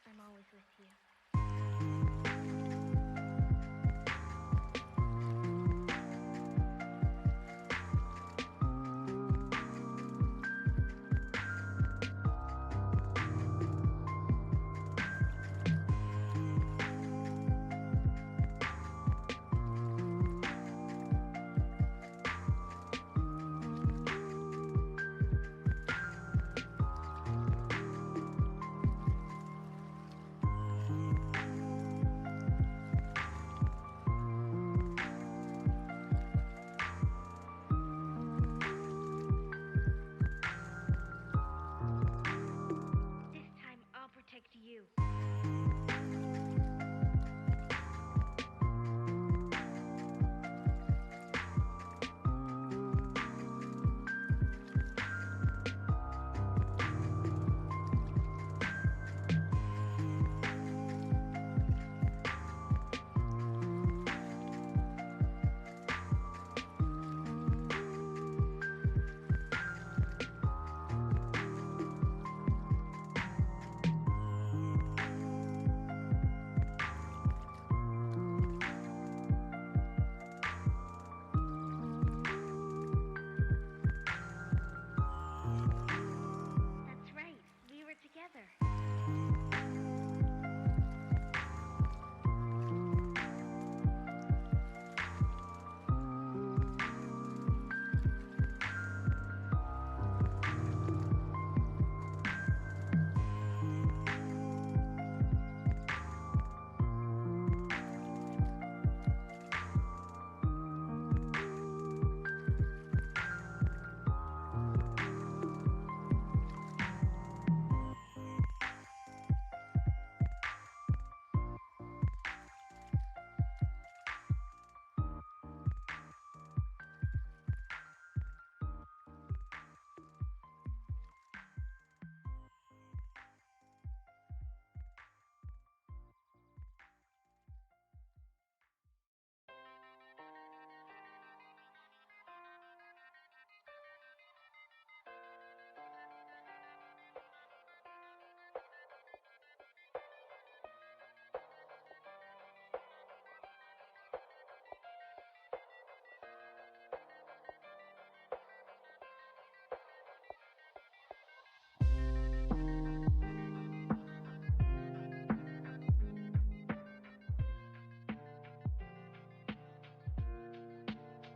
I'm always with you. This time I'll protect you. That's right. We were together.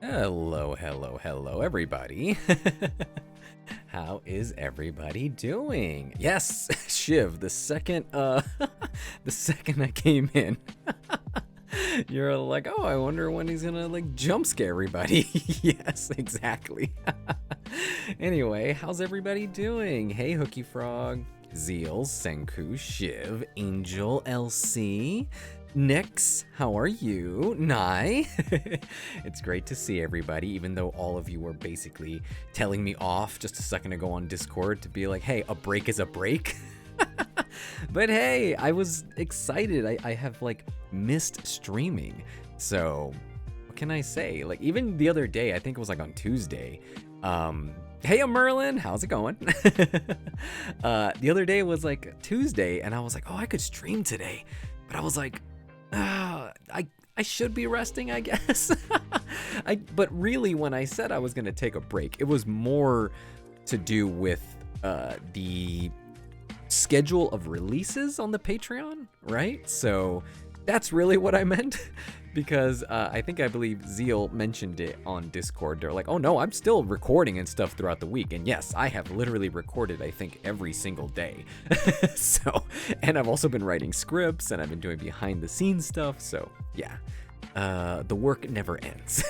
Hello, hello, hello, everybody. How is everybody doing? Yes, Shiv, the second the second I came in, you're like, oh, I wonder when he's gonna like jump scare everybody. Yes, exactly. Anyway, how's everybody doing? Hey, Hooky Frog, Zeal, Senku, Shiv, Angel, LC, Nix, how are you? Nai. It's great to see everybody, even though all of you were basically telling me off just a second ago on Discord to be like, hey, a break is a break. But hey, I was excited. I have like missed streaming. So what can I say? Like even the other day, I think it was like on Tuesday. Hey, I'm Merlin. How's it going? The other day was like Tuesday, and I was like, oh, I could stream today. But I was like, I should be resting, I guess. But really, when I said I was gonna take a break, it was more to do with the schedule of releases on the Patreon, right? So that's really what I meant. Because I believe Zeal mentioned it on Discord. They're like, oh no, I'm still recording and stuff throughout the week. And yes, I have literally recorded, I think, every single day. So, and I've also been writing scripts and I've been doing behind the scenes stuff. So yeah, the work never ends.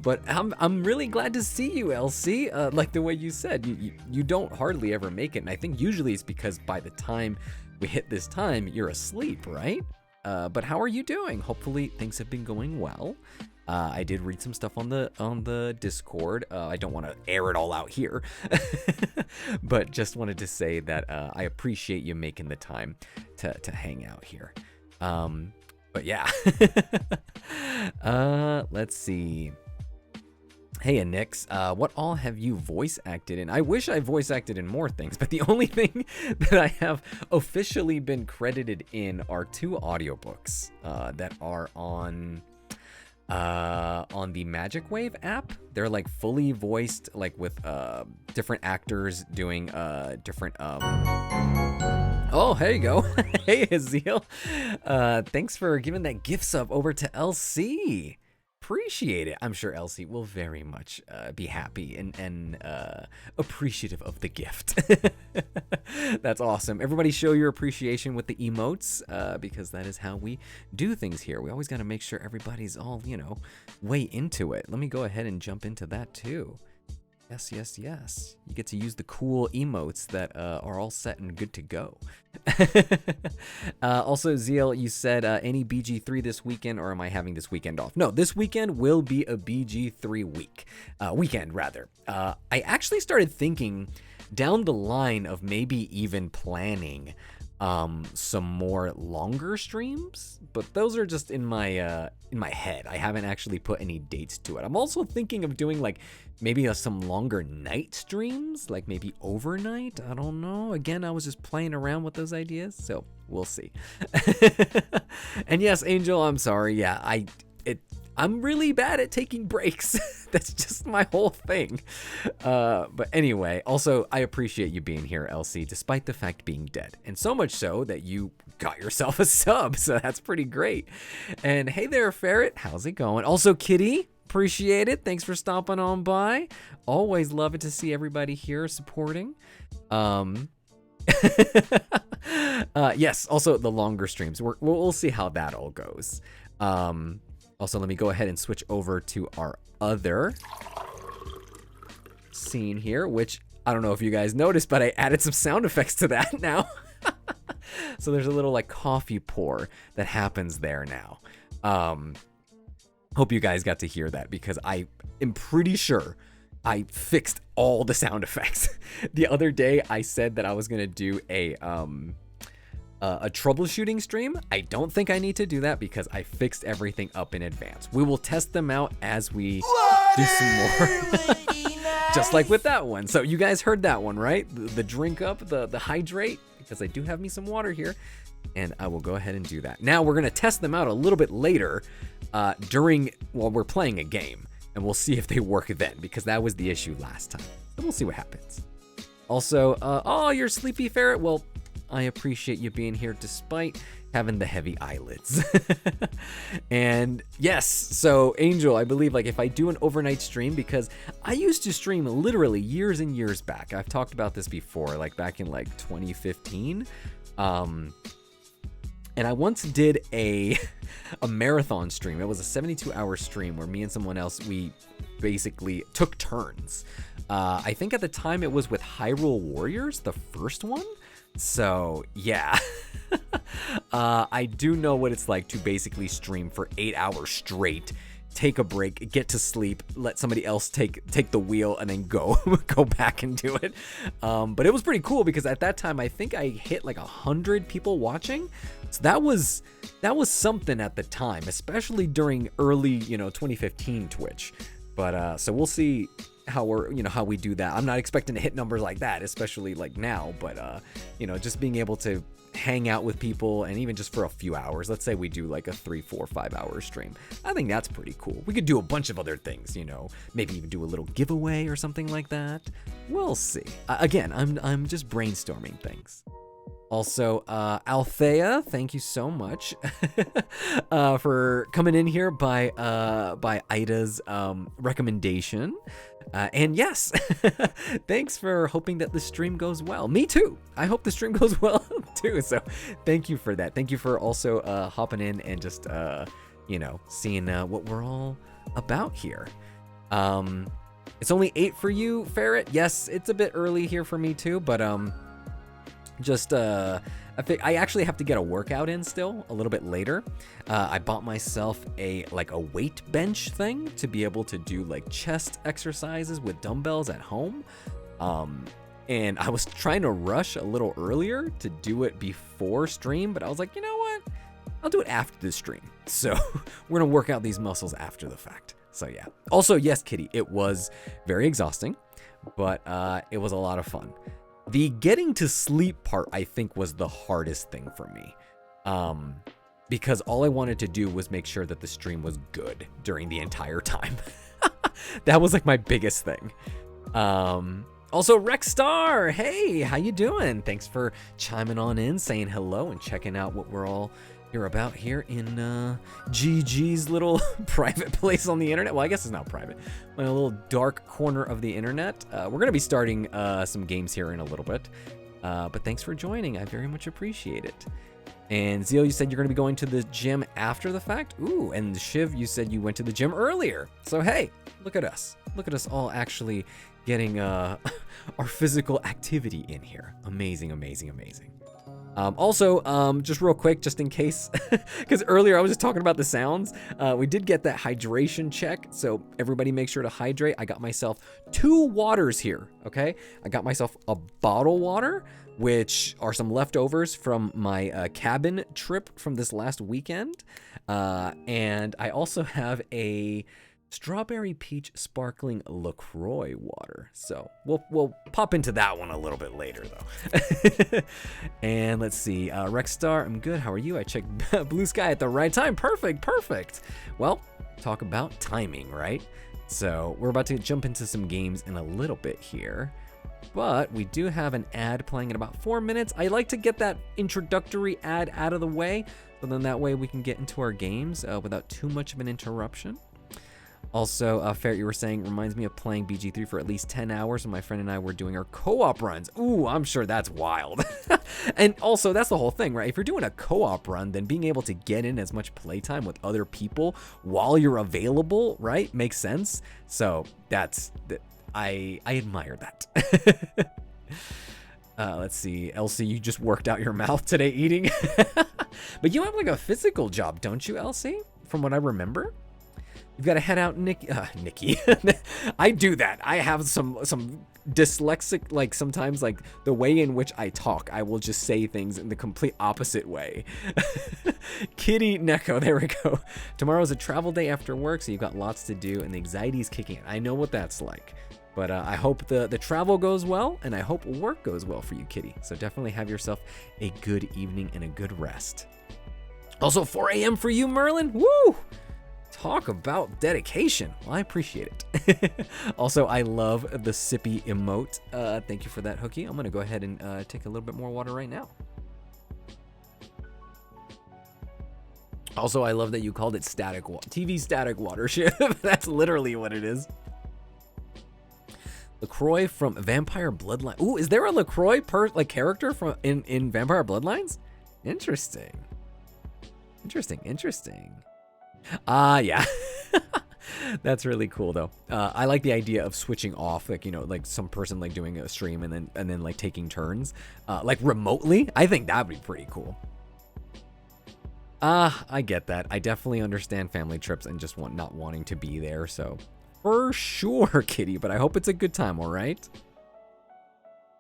But I'm really glad to see you, LC. Like the way you said, you don't hardly ever make it. And I think usually it's because by the time we hit this time, you're asleep, right? But how are you doing? Hopefully things have been going well. I did read some stuff on the Discord. I don't want to air it all out here, but just wanted to say that I appreciate you making the time to hang out here. But yeah, let's see. Hey, Nix, what all have you voice acted in? I wish I voice acted in more things, but the only thing that I have officially been credited in are 2 audiobooks that are on the Magic Wave app. They're like fully voiced, like with different actors doing different Oh, here you go. Hey, Azil. Thanks for giving that gift sub over to LC. Appreciate it. I'm sure Elsie will very much be happy and appreciative of the gift. That's awesome. Everybody show your appreciation with the emotes because that is how we do things here. We always got to make sure everybody's all, you know, way into it. Let me go ahead and jump into that too. Yes, yes, yes. You get to use the cool emotes that are all set and good to go. Also, Zeal, you said any BG3 this weekend, or am I having this weekend off? No, this weekend will be a BG3 weekend rather. I actually started thinking down the line of maybe even planning some more longer streams, but those are just in my head. I haven't actually put any dates to it. I'm also thinking of doing like maybe some longer night streams, like maybe overnight. I don't know. Again, I was just playing around with those ideas, so we'll see. And yes, Angel, I'm sorry. Yeah, I'm really bad at taking breaks. That's just my whole thing. But anyway, also, I appreciate you being here, LC, despite the fact being dead. And so much so that you got yourself a sub, so that's pretty great. And hey there, Ferret. How's it going? Also, Kitty, appreciate it. Thanks for stopping on by. Always love it to see everybody here supporting. Yes, also the longer streams. We'll see how that all goes. Also, let me go ahead and switch over to our other scene here, which I don't know if you guys noticed, but I added some sound effects to that now. So there's a little like coffee pour that happens there now. Hope you guys got to hear that because I am pretty sure I fixed all the sound effects. The other day I said that I was gonna do a troubleshooting stream. I don't think I need to do that because I fixed everything up in advance. We will test them out as we do some more. Just like with that one. So you guys heard that one, right? The drink up, the hydrate, because I do have me some water here, and I will go ahead and do that. Now we're gonna test them out a little bit later while we're playing a game, and we'll see if they work then, because that was the issue last time. So we'll see what happens. Also, oh, you're sleepy, Ferret. Well, I appreciate you being here despite having the heavy eyelids. And yes, so Angel, I believe like if I do an overnight stream, because I used to stream literally years and years back. I've talked about this before, like back in like 2015. And I once did a marathon stream. It was a 72-hour stream where me and someone else, we basically took turns. I think at the time it was with Hyrule Warriors, the first one. So yeah, I do know what it's like to basically stream for 8 hours straight, take a break, get to sleep, let somebody else take the wheel, and then go back and do it. But it was pretty cool because at that time I think I hit like 100 people watching. So that was something at the time, especially during early 2015 Twitch. But so we'll see how we do that. I'm not expecting to hit numbers like that, especially like now, but just being able to hang out with people, and even just for a few hours, let's say we do like a 3, 4, 5 hour stream, I think that's pretty cool. We could do a bunch of other things, maybe even do a little giveaway or something like that. We'll see. Again, I'm just brainstorming things. Also, Althea, thank you so much for coming in here by Ida's recommendation. And yes, thanks for hoping that the stream goes well. Me too. I hope the stream goes well too. So thank you for that. Thank you for also hopping in and just seeing what we're all about here. It's only 8 for you, Ferret. Yes, it's a bit early here for me too, but I think I actually have to get a workout in still a little bit later. I bought myself a weight bench thing to be able to do like chest exercises with dumbbells at home. And I was trying to rush a little earlier to do it before stream, but I was like, you know what? I'll do it after the stream. So we're gonna work out these muscles after the fact. So yeah. Also, yes, Kitty, it was very exhausting, but it was a lot of fun. The getting to sleep part, I think, was the hardest thing for me. Because all I wanted to do was make sure that the stream was good during the entire time. That was like my biggest thing. Also, Rexstar, hey, how you doing? Thanks for chiming on in, saying hello, and checking out what we're all here about here in GG's little private place on the internet. Well, I guess it's not private. My little dark corner of the internet. We're going to be starting some games here in a little bit. But thanks for joining. I very much appreciate it. And Zeal, you said you're going to be going to the gym after the fact? Ooh, and Shiv, you said you went to the gym earlier. So, hey, look at us. Look at us all actually getting our physical activity in here. Amazing, amazing, amazing. Also, just real quick, just in case, because earlier I was just talking about the sounds. We did get that hydration check, so everybody make sure to hydrate. I got myself 2 waters here, okay? I got myself a bottled water, which are some leftovers from my cabin trip from this last weekend. And I also have a strawberry peach sparkling LaCroix water. So we'll pop into that one a little bit later though. And let's see, Rexstar, I'm good. How are you? I checked Blue Sky at the right time. Perfect. Well, talk about timing, right? So we're about to jump into some games in a little bit here. But we do have an ad playing in about 4 minutes. I like to get that introductory ad out of the way, so then that way we can get into our games without too much of an interruption. Also, Ferret, you were saying, reminds me of playing BG3 for at least 10 hours when my friend and I were doing our co-op runs. Ooh, I'm sure that's wild. And also, that's the whole thing, right? If you're doing a co-op run, then being able to get in as much playtime with other people while you're available, right, makes sense. So I admire that. Let's see, Elsie, you just worked out your mouth today eating. But you have like a physical job, don't you, Elsie? From what I remember. You've got to head out, Nikki. I do that. I have some dyslexic, like sometimes like the way in which I talk, I will just say things in the complete opposite way. Kitty Neko, there we go. Tomorrow's a travel day after work, so you've got lots to do and the anxiety's kicking in. I know what that's like. But I hope the travel goes well, and I hope work goes well for you, Kitty. So definitely have yourself a good evening and a good rest. Also, 4 a.m. for you, Merlin. Woo! Talk about dedication. Well, I appreciate it. Also, I love the sippy emote. Thank you for that, Hookie. I'm going to go ahead and take a little bit more water right now. Also, I love that you called it static water. TV static water. That's literally what it is. LaCroix from Vampire Bloodlines. Ooh, is there a LaCroix character from in Vampire Bloodlines? Interesting. Yeah. That's really cool though. I like the idea of switching off, like, you know, like some person like doing a stream and then like taking turns, like remotely. I think that'd be pretty cool. I get that. I definitely understand family trips and just not wanting to be there, so for sure, Kitty, but I hope it's a good time, all right?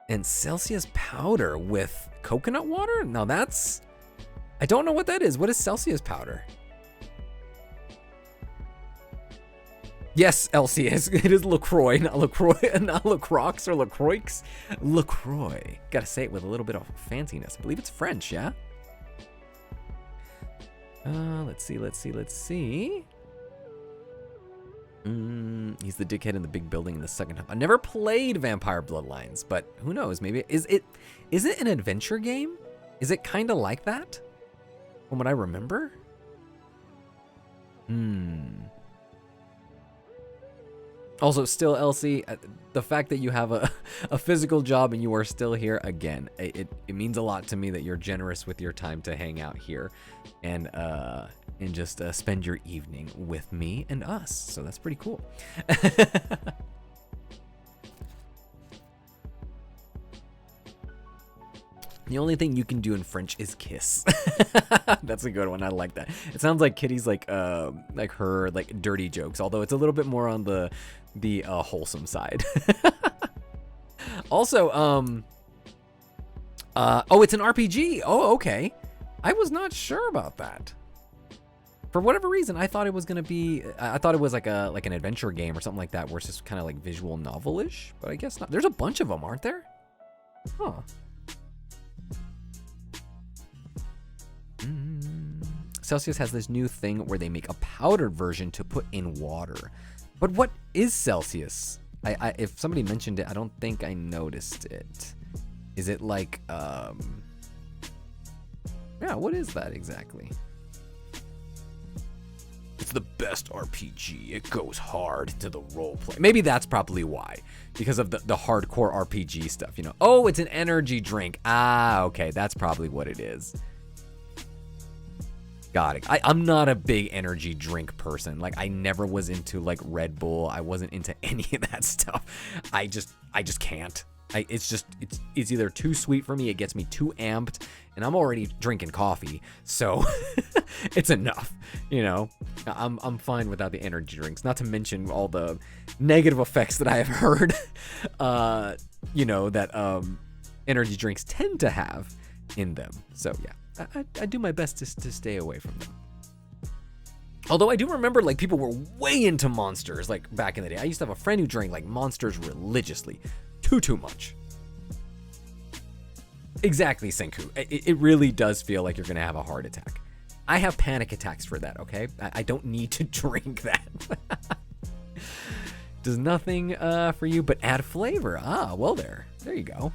And Celsius powder with coconut water? Now that's, I don't know what that is. What is Celsius powder? Yes, Elsie, it is LaCroix, not LaCroix, not LaCroix or LaCroix. LaCroix. Gotta say it with a little bit of fanciness. I believe it's French, yeah? Let's see. He's the dickhead in the big building in the second half. I never played Vampire Bloodlines, but who knows? Maybe is it an adventure game? Is it kind of like that? From what I remember? Also, still, Elsie, the fact that you have a physical job and you are still here, again, it means a lot to me that you're generous with your time to hang out here and just spend your evening with me and us. So that's pretty cool. The only thing you can do in French is kiss. That's a good one. I like that. It sounds like Kitty's like her like dirty jokes, although it's a little bit more on the wholesome side. Also, oh, it's an RPG. Oh, okay. I was not sure about that. For whatever reason, I thought it was gonna be. I thought it was like an adventure game or something like that, where it's just kind of like visual novel-ish. But I guess not. There's a bunch of them, aren't there? Huh. Celsius has this new thing where they make a powdered version to put in water. But what is Celsius? If somebody mentioned it, I don't think I noticed it. Is it like, yeah, what is that exactly? It's the best RPG. It goes hard to the roleplay. Maybe that's probably why. Because of the hardcore RPG stuff, you know. Oh, it's an energy drink. Ah, okay, that's probably what it is. Got it. I'm not a big energy drink person. Like, I never was into like Red Bull. I wasn't into any of that stuff. I just can't. It's either too sweet for me, it gets me too amped, and I'm already drinking coffee, so it's enough, you know. I'm fine without the energy drinks, not to mention all the negative effects that I have heard, you know, that energy drinks tend to have in them. So yeah, I do my best to stay away from them. Although I do remember, like, people were way into Monsters, like, back in the day. I used to have a friend who drank, like, Monsters religiously. Too much. Exactly, Senku. It really does feel like you're gonna have a heart attack. I have panic attacks for that, okay? I don't need to drink that. Does nothing for you but add flavor. Ah, well there you go.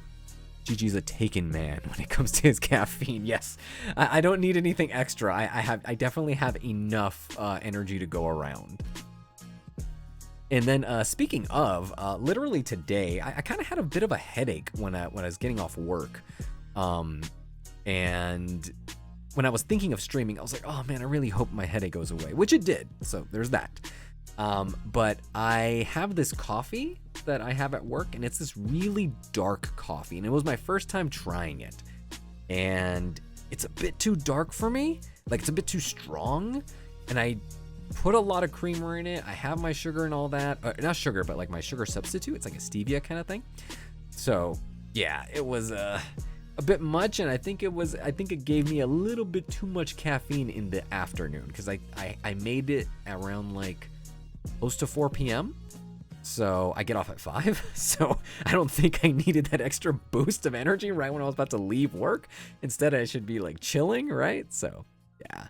Gigi's a taken man when it comes to his caffeine. Yes, I don't need anything extra. I definitely have enough energy to go around. And then speaking of, literally today, I kind of had a bit of a headache when I was getting off work. And when I was thinking of streaming, I was like, oh man, I really hope my headache goes away, which it did. So there's that. But I have this coffee that I have at work, and it's this really dark coffee. And it was my first time trying it. And it's a bit too dark for me. Like, it's a bit too strong. And I put a lot of creamer in it. I have my sugar and all that. Not sugar, but like my sugar substitute. It's like a stevia kind of thing. So yeah, it was a bit much, and I think it gave me a little bit too much caffeine in the afternoon, because I made it around like close to 4 p.m. So I get off at 5. So I don't think I needed that extra boost of energy right when I was about to leave work. Instead, I should be like chilling, right? So yeah.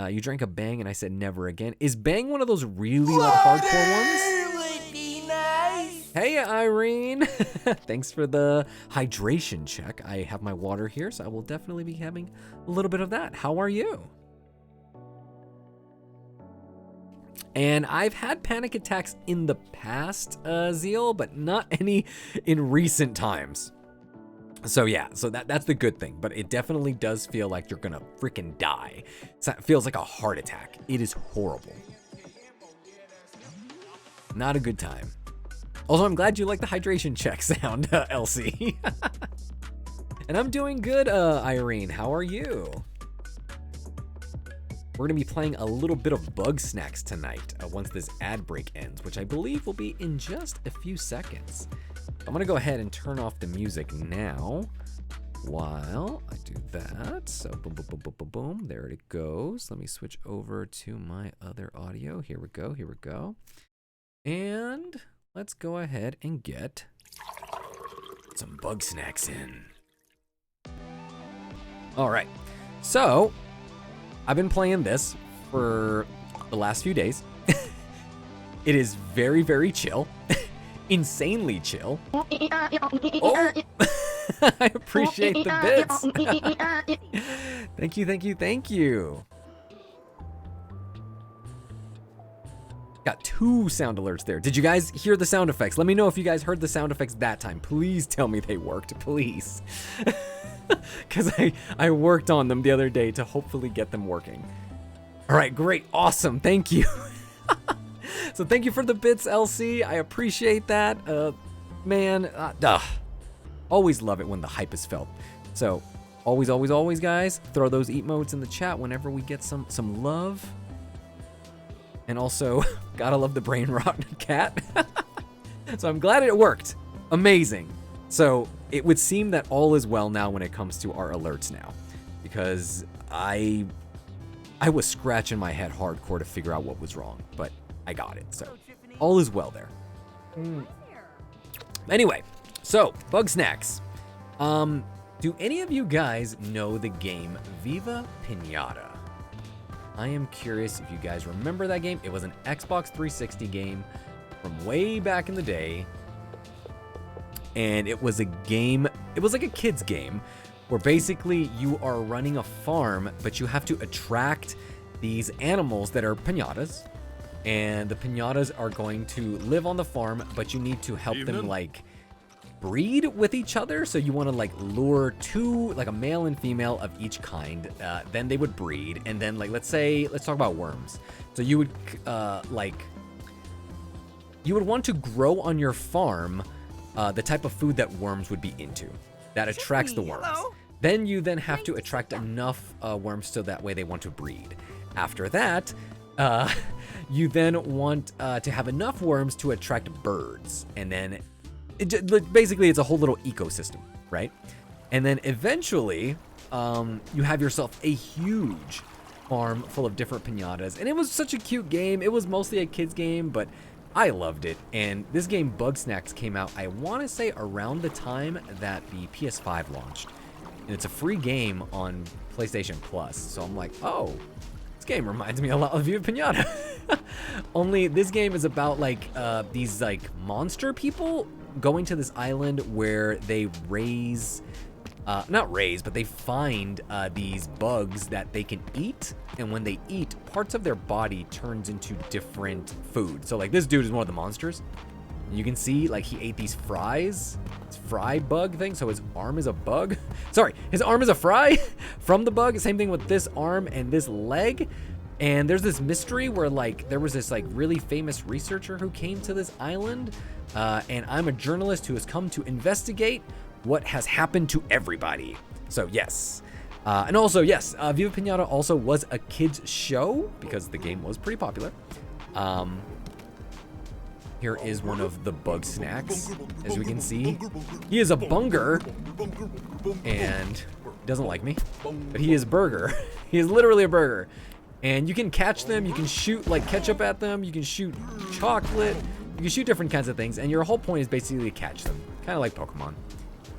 You drank a Bang, and I said never again. Is Bang one of those really like hardcore ones? Would be nice. Hey, Irene. Thanks for the hydration check. I have my water here, so I will definitely be having a little bit of that. How are you? And I've had panic attacks in the past, Zeal, but not any in recent times. So yeah, so that's the good thing, but it definitely does feel like you're gonna freaking die. It feels like a heart attack. It is horrible. Not a good time. Also, I'm glad you like the hydration check sound, Elsie. And I'm doing good, Irene. How are you? We're gonna be playing a little bit of Bugsnax tonight once this ad break ends, which I believe will be in just a few seconds. I'm gonna go ahead and turn off the music now while I do that. So boom, boom, boom, boom, boom, boom. There it goes. Let me switch over to my other audio. Here we go. Here we go. And let's go ahead and get some Bugsnax in. All right. So I've been playing this for the last few days. It is very, very chill. Insanely chill. Oh, I appreciate the bits. Thank you, thank you, thank you. Got 2 sound alerts there. Did you guys hear the sound effects? Let me know if you guys heard the sound effects that time. Please tell me they worked, please. Because I worked on them the other day to hopefully get them working. All right, great, awesome, thank you. So thank you for the bits, LC. I appreciate that. Man, always love it when the hype is felt. So always, always, always, guys, throw those emotes in the chat whenever we get some love. And also, gotta love the brain rot cat. So I'm glad it worked. Amazing. So it would seem that all is well now when it comes to our alerts now, because I I was scratching my head hardcore to figure out what was wrong, but I got it, so all is well there. Anyway, so Bugsnax. Do any of you guys know the game Viva Pinata? I am curious if you guys remember that game. It was an Xbox 360 game from way back in the day. And it was a game, it was like a kid's game where basically you are running a farm, but you have to attract these animals that are pinatas. And the pinatas are going to live on the farm, but you need to help them like breed with each other. So you want to like lure two, like a male and female of each kind. Then they would breed. And then like, let's talk about worms. So you would you would want to grow on your farm the type of food that worms would be into. That attracts the worms. Then you have to attract enough worms so that way they want to breed. After that, you then want to have enough worms to attract birds. And then basically it's a whole little ecosystem, right? And then eventually you have yourself a huge farm full of different pinatas. And it was such a cute game. It was mostly a kid's game, but I loved it. And this game Bugsnax came out, I want to say around the time that the PS5 launched. And it's a free game on PlayStation Plus. So I'm like, oh, this game reminds me a lot of Viva Pinata. Only this game is about like these like monster people going to this island where they raise, not raise, but they find these bugs that they can eat. And when they eat, parts of their body turns into different food. So like this dude is one of the monsters. You can see like he ate these fries, this fry bug thing. So his arm is a bug. Sorry, his arm is a fry from the bug. Same thing with this arm and this leg. And there's this mystery where like there was this like really famous researcher who came to this island. And I'm a journalist who has come to investigate what has happened to everybody. So yes. And also, yes, Viva Pinata also was a kid's show because the game was pretty popular. Here is one of the Bugsnax. As we can see, he is a bunger and doesn't like me, but he is burger. He is literally a burger. And you can catch them, you can shoot like ketchup at them, you can shoot chocolate, you can shoot different kinds of things, and your whole point is basically to catch them, kind of like Pokemon.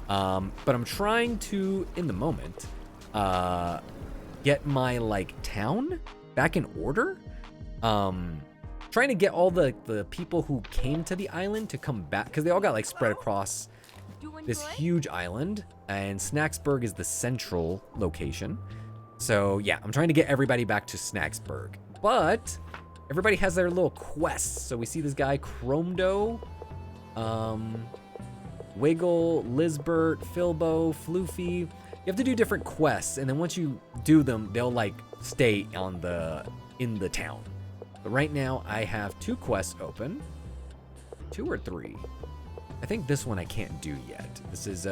But I'm trying to, in the moment, get my like town back in order. Trying to get all the people who came to the island to come back, because they all got like spread across this huge island, and Snacksburg is the central location. So yeah, I'm trying to get everybody back to Snacksburg, but everybody has their little quests. So we see this guy Chromdo, Wiggle, Lizbert, Filbo, Floofy. You have to do different quests, and then once you do them, they'll like stay in the town. But right now I have 2 quests open. 2 or 3. I think this one I can't do yet. This is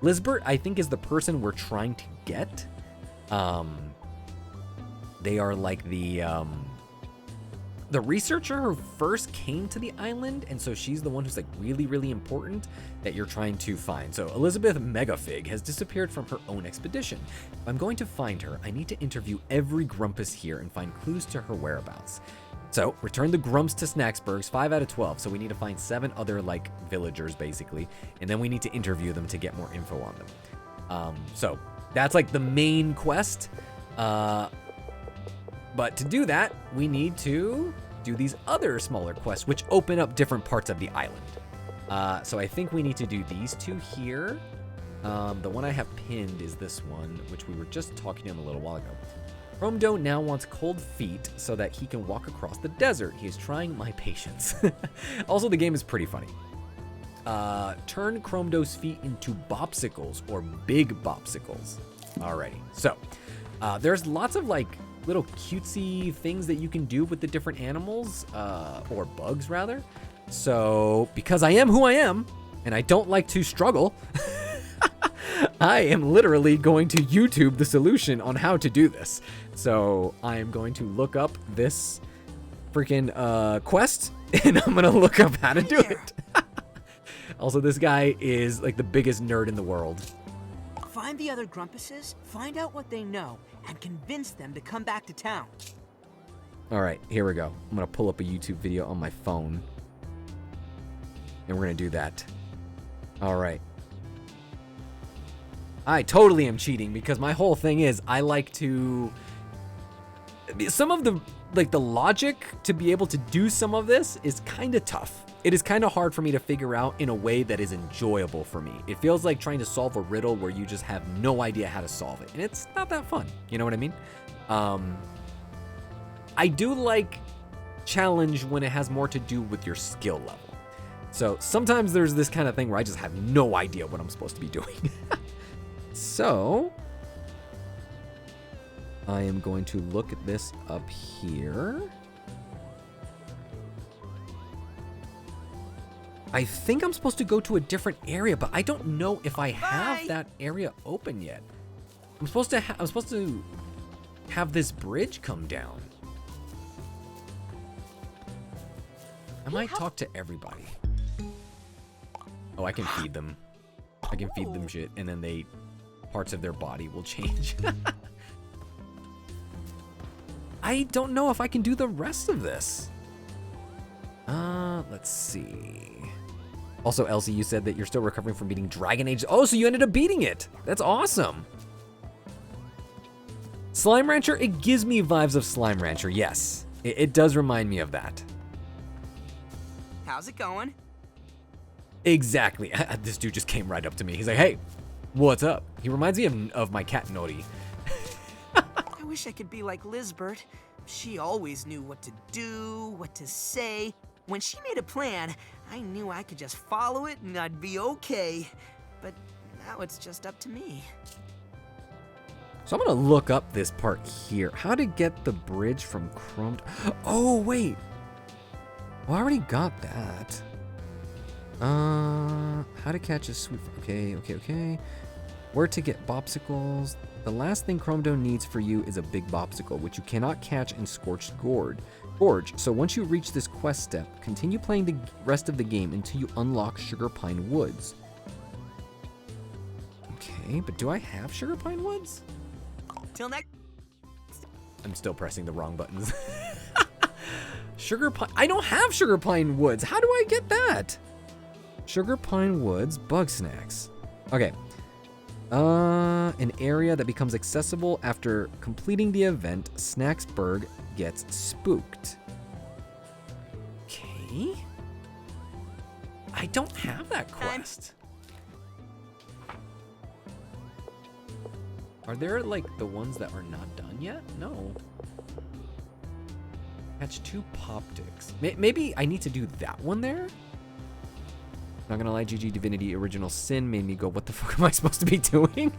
Lizbert, I think, is the person we're trying to get. They are like the researcher who first came to the island, and so she's the one who's like really, really important that you're trying to find. So Elizabeth Megafig has disappeared from her own expedition. If I'm going to find her, I need to interview every Grumpus here and find clues to her whereabouts. So return the Grumps to Snacksburgs, 5 out of 12. So we need to find 7 other like villagers basically, and then we need to interview them to get more info on them. So that's like the main quest. But to do that, we need to do these other smaller quests, which open up different parts of the island. So I think we need to do these 2 here. The one I have pinned is this one, which we were just talking in a little while ago. Chromdo now wants cold feet so that he can walk across the desert. He is trying my patience. Also, the game is pretty funny. Turn Chromdo's feet into bopsicles or big bopsicles. Alrighty, so there's lots of like little cutesy things that you can do with the different animals, or bugs rather. So because I am who I am and I don't like to struggle, I am literally going to YouTube the solution on how to do this. So I am going to look up this freaking quest, and I'm gonna look up how to do it. Also, this guy is like the biggest nerd in the world. Find the other Grumpuses, find out what they know, and convince them to come back to town. All right, here we go. I'm gonna pull up a YouTube video on my phone, and we're gonna do that. All right. I totally am cheating because my whole thing is I like to... Some of the, like, the logic to be able to do some of this is kind of tough. It is kind of hard for me to figure out in a way that is enjoyable for me. It feels like trying to solve a riddle where you just have no idea how to solve it. And it's not that fun. You know what I mean? I do like challenge when it has more to do with your skill level. So sometimes there's this kind of thing where I just have no idea what I'm supposed to be doing. So I am going to look at this up here. I think I'm supposed to go to a different area, but I don't know if I have that area open yet. I'm supposed to have this bridge come down. I might talk to everybody. Oh, I can feed them. I can feed them shit, and then parts of their body will change. I don't know if I can do the rest of this. Let's see. Also, Elsie, you said that you're still recovering from beating Dragon Age. Oh, so you ended up beating it. That's awesome. Slime Rancher, it gives me vibes of Slime Rancher, yes. It does remind me of that. How's it going? Exactly. This dude just came right up to me. He's like, hey, what's up? He reminds me of my cat Nori. I wish I could be like Lizbert. She always knew what to do, what to say. When she made a plan, I knew I could just follow it and I'd be okay. But now it's just up to me. So I'm gonna look up this part here. How to get the bridge from Chrome. Oh, wait. Well, I already got that. How to catch a sweet... Okay. Where to get bopsicles. The last thing Chromedome needs for you is a big bopsicle, which you cannot catch in Scorched Gorge. So once you reach this quest step, continue playing the rest of the game until you unlock Sugar Pine Woods. Okay, but do I have Sugar Pine Woods? Till next... I'm still pressing the wrong buttons. Sugar Pine... I don't have Sugar Pine Woods. How do I get that? Sugar Pine Woods, Bugsnax. Okay. An area that becomes accessible after completing the event, Snacksburg gets spooked. Okay. I don't have that quest. Are there, like, the ones that are not done yet? No. Catch 2 Poptics. Maybe I need to do that one there? Not gonna lie, GG Divinity Original Sin made me go, what the fuck am I supposed to be doing?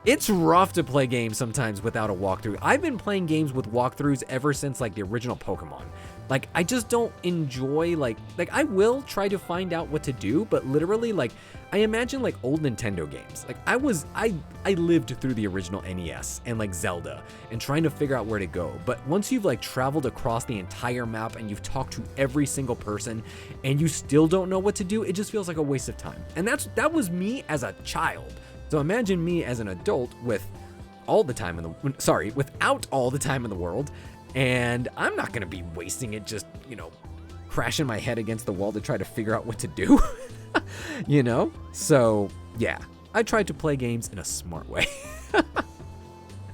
It's rough to play games sometimes without a walkthrough. I've been playing games with walkthroughs ever since, like, the original Pokemon. Like, I just don't enjoy, like I will try to find out what to do, but literally, like, I imagine, like, old Nintendo games. Like, I lived through the original NES and, like, Zelda and trying to figure out where to go. But once you've, like, traveled across the entire map and you've talked to every single person and you still don't know what to do, it just feels like a waste of time. And that was me as a child. So imagine me as an adult with all the time without all the time in the world. And I'm not going to be wasting it just, you know, crashing my head against the wall to try to figure out what to do, you know? So, yeah, I tried to play games in a smart way.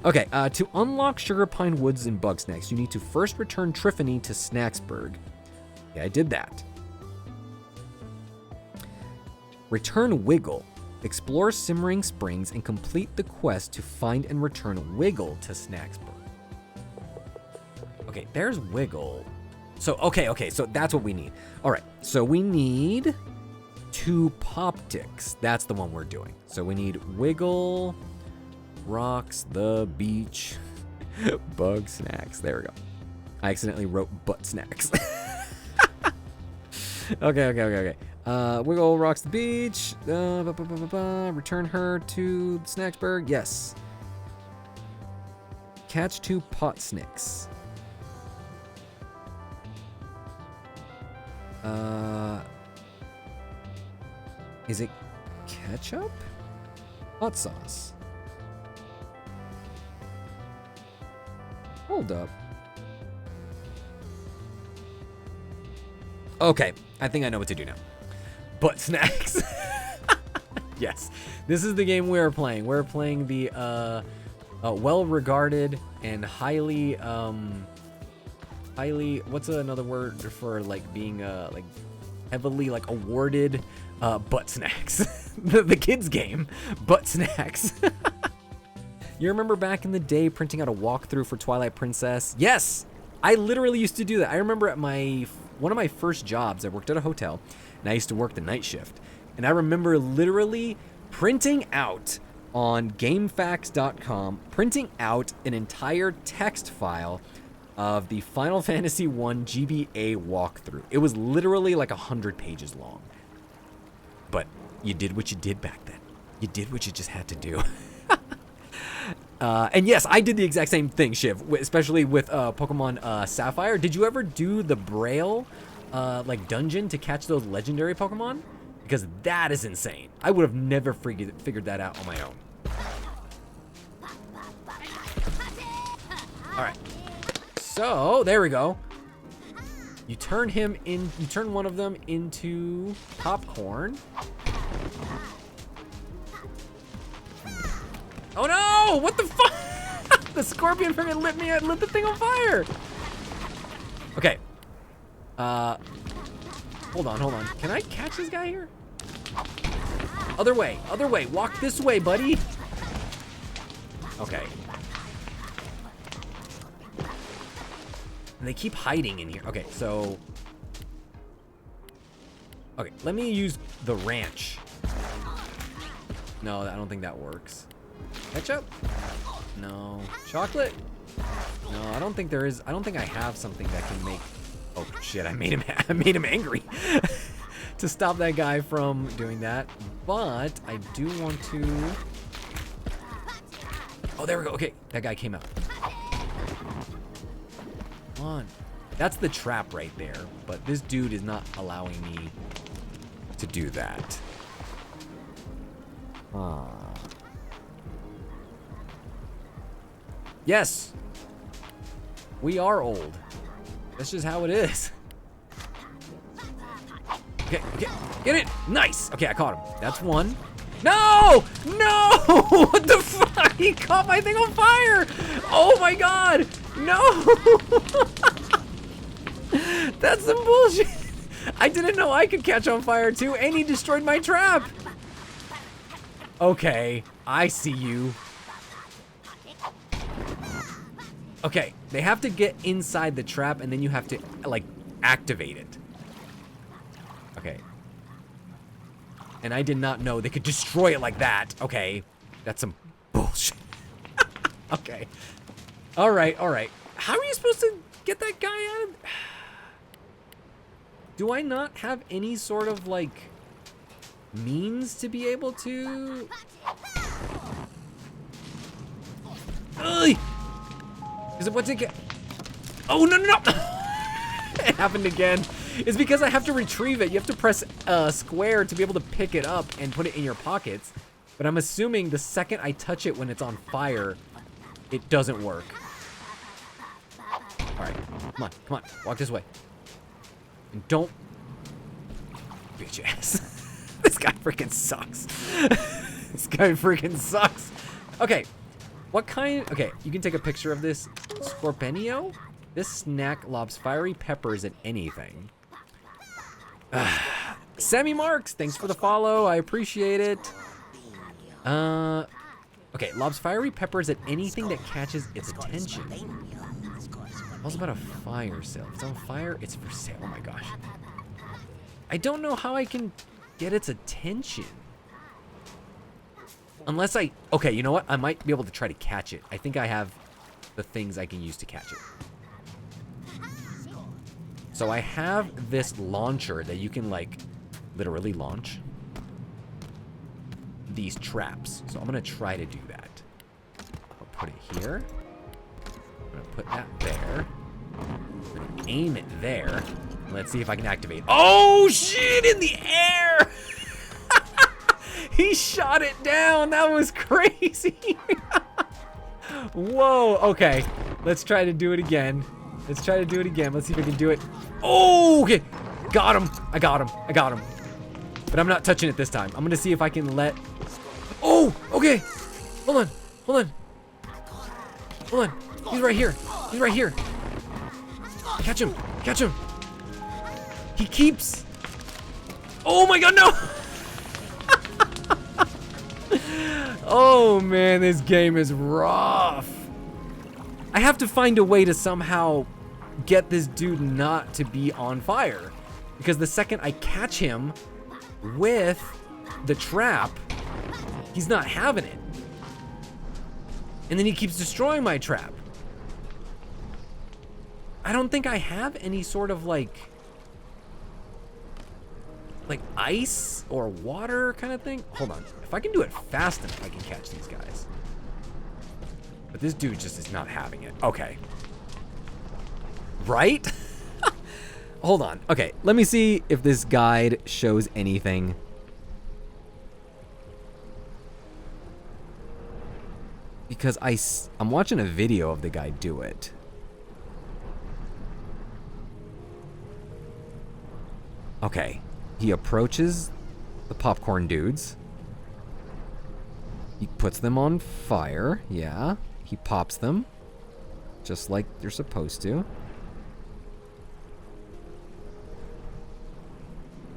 Okay, to unlock Sugar Pine Woods and Bugsnax, you need to first return Triffany to Snacksburg. Yeah, I did that. Return Wiggle. Explore Simmering Springs and complete the quest to find and return Wiggle to Snacksburg. Okay, there's Wiggle. So, okay, so that's what we need. All right, so we need 2 Poptics. That's the one we're doing. So we need Wiggle, Rocks, the Beach, Bugsnax. There we go. I accidentally wrote Butt Snacks. Okay. Wiggle rocks the beach. Return her to Snacksburg. Yes. Catch 2 pot snakes. Is it ketchup? Hot sauce. Hold up. Okay, I think I know what to do now. Bugsnax. Yes, this is the game we're playing. We're playing the well-regarded and highly, what's another word for like being like heavily like awarded Bugsnax. the kids game, Bugsnax. You remember back in the day printing out a walkthrough for Twilight Princess? Yes, I literally used to do that. I remember at one of my first jobs, I worked at a hotel, and I used to work the night shift. And I remember literally printing out on GameFAQs.com, printing out an entire text file of the Final Fantasy I GBA walkthrough. It was literally like 100 pages long. But you did what you did back then. You did what you just had to do. And yes, I did the exact same thing, Shiv, especially with Pokemon Sapphire. Did you ever do the Braille like dungeon to catch those legendary Pokemon? Because that is insane. I would have never figured that out on my own. All right. So there we go. You turn one of them into popcorn. Oh no! What the fuck? The scorpion freaking lit the thing on fire. Okay. Hold on. Can I catch this guy here? Other way. Walk this way, buddy. Okay. And they keep hiding in here. Okay, so... Okay, let me use the ranch. No, I don't think that works. Ketchup? No. Chocolate? No, I don't think there is. I don't think I have something that can make... Oh, shit, I made him angry. To stop that guy from doing that. But I do want to... Oh, there we go. Okay, that guy came out. Come on. That's the trap right there. But this dude is not allowing me to do that. Yes. We are old. That's just how it is. Okay, get it. Nice. Okay, I caught him. That's one. No! What the fuck? He caught my thing on fire. Oh my god. No. That's some bullshit. I didn't know I could catch on fire too, and he destroyed my trap. Okay, I see you. Okay, they have to get inside the trap, and then you have to, like, activate it. Okay. And I did not know they could destroy it like that. Okay, that's some bullshit. Okay. All right. How are you supposed to get that guy out of... Do I not have any sort of, like, means to be able to... Ugh! Is it what's it get? Oh, no. It happened again. It's because I have to retrieve it. You have to press square to be able to pick it up and put it in your pockets. But I'm assuming the second I touch it when it's on fire, it doesn't work. All right, come on. Walk this way. And don't... Bitch ass. This guy freaking sucks. This guy freaking sucks. Okay. What kind... Okay, you can take a picture of this. Scorpenio? This snack lobs fiery peppers at anything. Sammy Marks, thanks for the follow. I appreciate it. Okay, lobs fiery peppers at anything that catches its attention. How's about a fire sale? If it's on fire, it's for sale. Oh my gosh. I don't know how I can get its attention. Unless I... Okay, you know what? I might be able to try to catch it. I think I have the things I can use to catch it. So I have this launcher that you can, like, literally launch these traps. So I'm going to try to do that. I'll put it here. I'm going to put that there. I'm going to aim it there. Let's see if I can activate. Oh, shit! In the air! He shot it down. That was crazy. Whoa. Okay. Let's try to do it again. Let's try to do it again. Let's see if we can do it. Oh, okay. Got him. I got him. I got him. But I'm not touching it this time. I'm gonna see if I can let... Oh, okay. Hold on. Hold on. Hold on. He's right here. He's right here. Catch him. Catch him. He keeps... Oh my god, no! Oh man, this game is rough. I have to find a way to somehow get this dude not to be on fire. Because the second I catch him with the trap, he's not having it. And then he keeps destroying my trap. I don't think I have any sort of like ice or water kind of thing. Hold on. If I can do it fast enough, I can catch these guys. But this dude just is not having it. Okay. Right? Hold on. Okay, let me see if this guide shows anything. Because I'm watching a video of the guy do it. Okay. He approaches the popcorn dudes. He puts them on fire. Yeah. He pops them. Just like you're supposed to.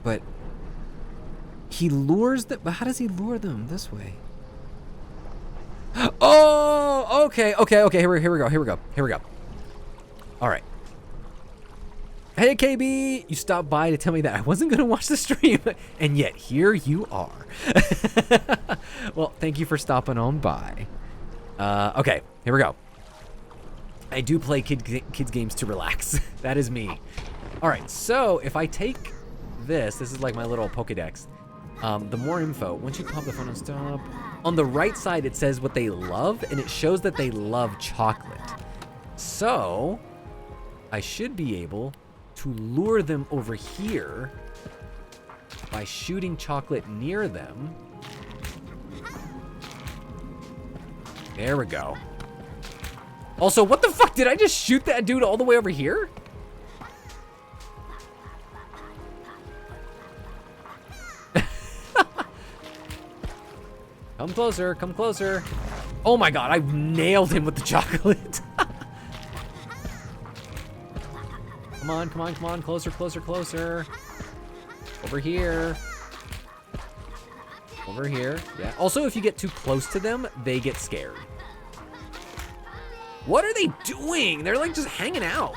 But he lures them. But how does he lure them this way? Oh, okay. Here we go. All right. Hey, KB, you stopped by to tell me that I wasn't going to watch the stream, and yet here you are. Well, thank you for stopping on by. Okay, here we go. I do play kids games to relax. That is me. All right, so if I take this is like my little Pokedex. The more info, once you pop the phone and stop, on the right side it says what they love, and it shows that they love chocolate. So, I should be able to lure them over here by shooting chocolate near them. There we go. Also, what the fuck? Did I just shoot that dude all the way over here? Come closer, come closer. Oh my god, I nailed him with the chocolate. Come on, come on, come on. Closer, closer, closer. Over here. Over here. Yeah. Also, if you get too close to them, they get scared. What are they doing? They're like just hanging out.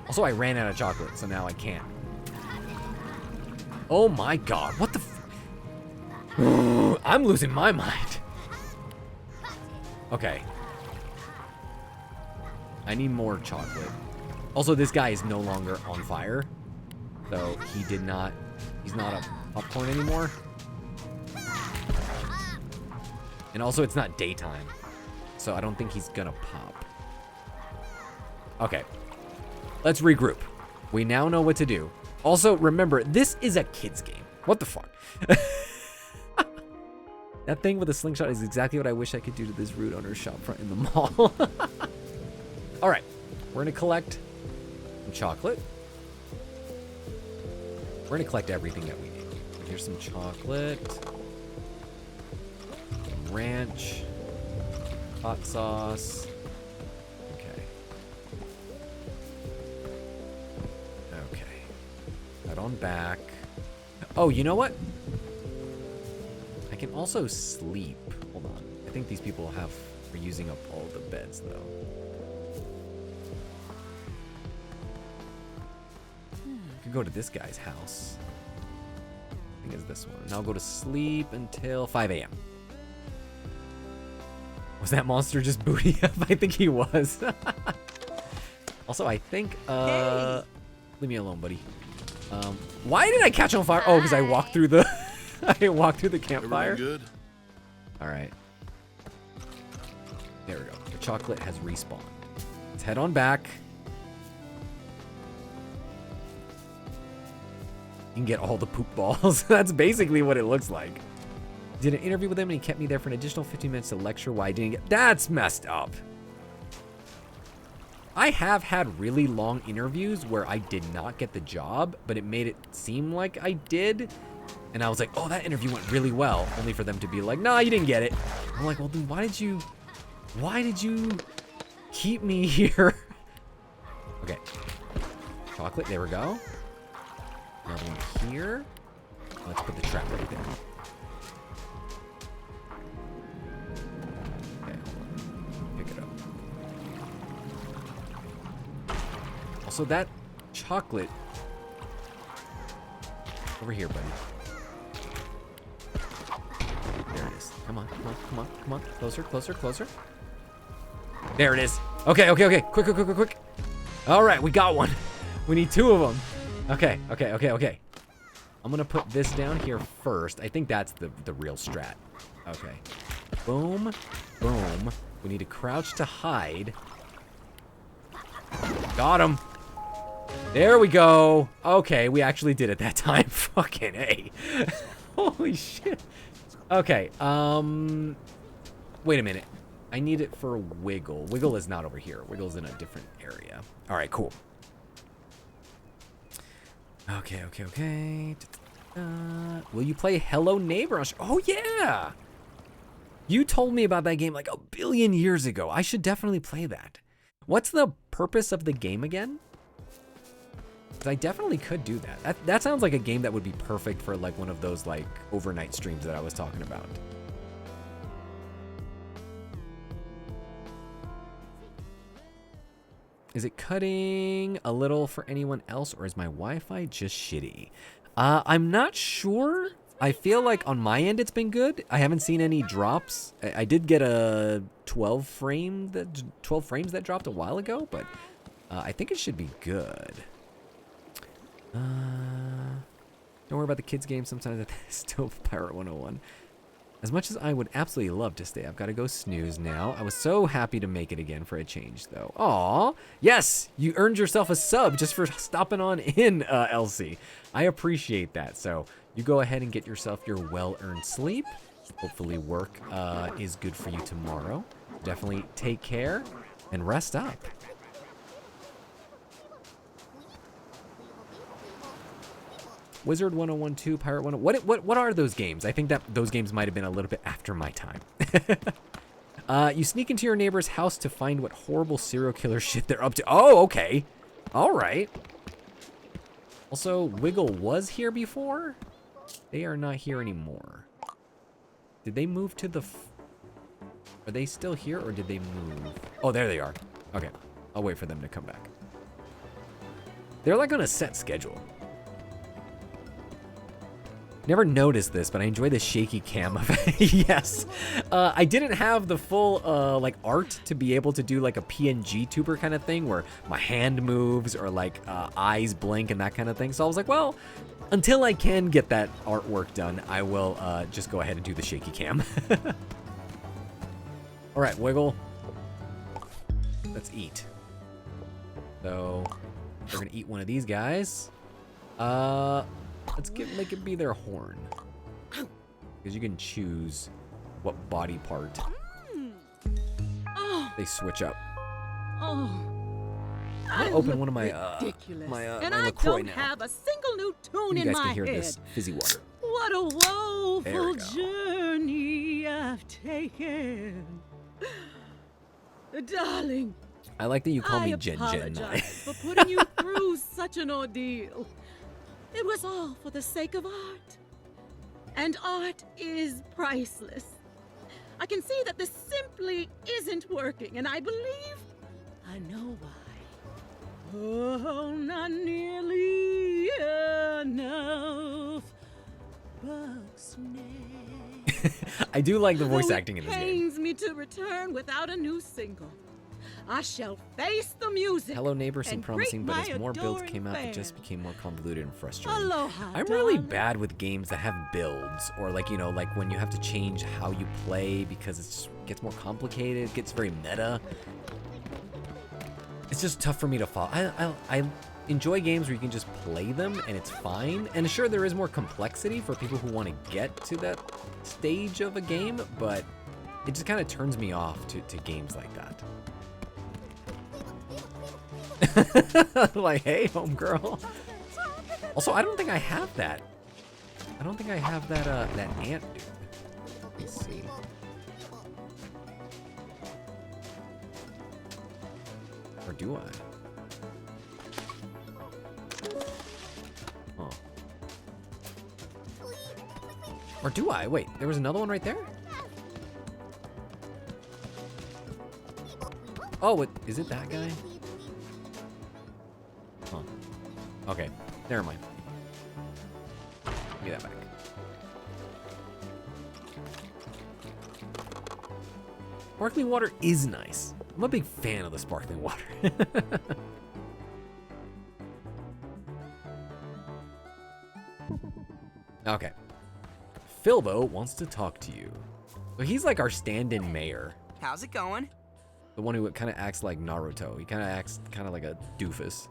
Also, I ran out of chocolate, so now I can't. Oh my god, what the I'm losing my mind. Okay. I need more chocolate. Also, this guy is no longer on fire. So he's not a popcorn anymore. And also, it's not daytime. So I don't think he's gonna pop. Okay. Let's regroup. We now know what to do. Also, remember, this is a kid's game. What the fuck? That thing with a slingshot is exactly what I wish I could do to this rude owner's shop front in the mall. All right, we're gonna collect some chocolate. We're gonna collect everything that we need. Here's some chocolate, some ranch, hot sauce. Okay. Head on back. Oh, you know what? I can also sleep. Hold on. I think these people are using up all the beds, though. I could go to this guy's house. I think it's this one. And I'll go to sleep until 5 a.m. Was that monster just booty up? I think he was. Also, I think, leave me alone, buddy. Why did I catch on fire? Oh, because I walked through the... I walked through the campfire. Everything good? All right. There we go. The chocolate has respawned. Let's head on back. You can get all the poop balls. That's basically what it looks like. Did an interview with him and he kept me there for an additional 15 minutes to lecture why I didn't get... That's messed up. I have had really long interviews where I did not get the job, but it made it seem like I did. And I was like, oh, that interview went really well. Only for them to be like, nah, you didn't get it. I'm like, well, then why did you keep me here? Okay. Chocolate, there we go. Another one here. Let's put the trap right there. Okay, pick it up. Also, that chocolate over here, buddy. There it is. Come on, come on, come on, come on. Closer, closer, closer. There it is. Okay, okay, okay. Quick, quick, quick, quick, quick. All right, we got one. We need 2 of them. Okay, okay, okay, okay. I'm gonna put this down here first. I think that's the real strat. Okay. Boom, boom. We need to crouch to hide. Got him. There we go. Okay, we actually did it that time. Fucking A. Holy shit. Okay, wait a minute. I need it for Wiggle. Wiggle is not over here. Wiggle's in a different area. All right, cool. Okay, okay, okay. Will you play Hello Neighbor? Oh, yeah. You told me about that game like a billion years ago. I should definitely play that. What's the purpose of the game again? Because I definitely could do that. That sounds like a game that would be perfect for like one of those like overnight streams that I was talking about. Is it cutting a little for anyone else, or is my Wi-Fi just shitty? I'm not sure. I feel like on my end it's been good. I haven't seen any drops. I did get a 12 frames that dropped a while ago, but I think it should be good. Don't worry about the kids' game. Sometimes it's still Pirate 101. As much as I would absolutely love to stay, I've got to go snooze now. I was so happy to make it again for a change, though. Aw, yes, you earned yourself a sub just for stopping on in, Elsie. I appreciate that. So you go ahead and get yourself your well-earned sleep. Hopefully work is good for you tomorrow. Definitely take care and rest up. Wizard 1012, Pirate 101. What are those games? I think that those games might have been a little bit after my time. You sneak into your neighbor's house to find what horrible serial killer shit they're up to. Oh, okay. All right. Also, Wiggle was here before. They are not here anymore. Did they move to the... Are they still here or did they move? Oh, there they are. Okay. I'll wait for them to come back. They're like on a set schedule. Never noticed this, but I enjoy the shaky cam of it. Yes. I didn't have the full like art to be able to do like a PNG tuber kind of thing where my hand moves or like eyes blink and that kind of thing. So I was like, well, until I can get that artwork done, I will just go ahead and do the shaky cam. All right, Wiggle. Let's eat. So we're gonna eat one of these guys. Let's make it be their horn. Because you can choose what body part they switch up. I'm gonna open one of my my LaCroix now. Have a single new tune you guys in can my hear head. this fizzy water. What a There woeful we go. journey I've taken. Darling, I like that you call I me Jen Jen. apologize for putting you through such an ordeal. It was all for the sake of art. And art is priceless. I can see that this simply isn't working, and I believe I know why. Oh, not nearly enough. Bugsnax. I do like the voice Though acting in this It game. pains me to return without a new single. I shall face the music. Hello Neighbor seemed and promising, greet but as my more builds adoring came out, it fans. just became more convoluted and frustrating. Aloha, I'm really darling. bad with games that have builds, or like, you know, like when you have to change how you play because it gets more complicated, it gets very meta. It's just tough for me to follow. enjoy games where you can just play them and it's fine. And sure, there is more complexity for people who want to get to that stage of a game, but it just kind of turns me off to games like that. Like, hey, homegirl. Also, I don't think I have that. I don't think I have that that ant dude. Let's see. Or do I? Huh. Or do I? Wait, there was another one right there? Oh, is it that guy? Huh. Okay, never mind. Give me that back. Sparkling water is nice. I'm a big fan of the sparkling water. Okay. Phil, though, wants to talk to you. So he's like our stand-in mayor. How's it going? The one who kind of acts like Naruto. He kind of acts kind of like a doofus.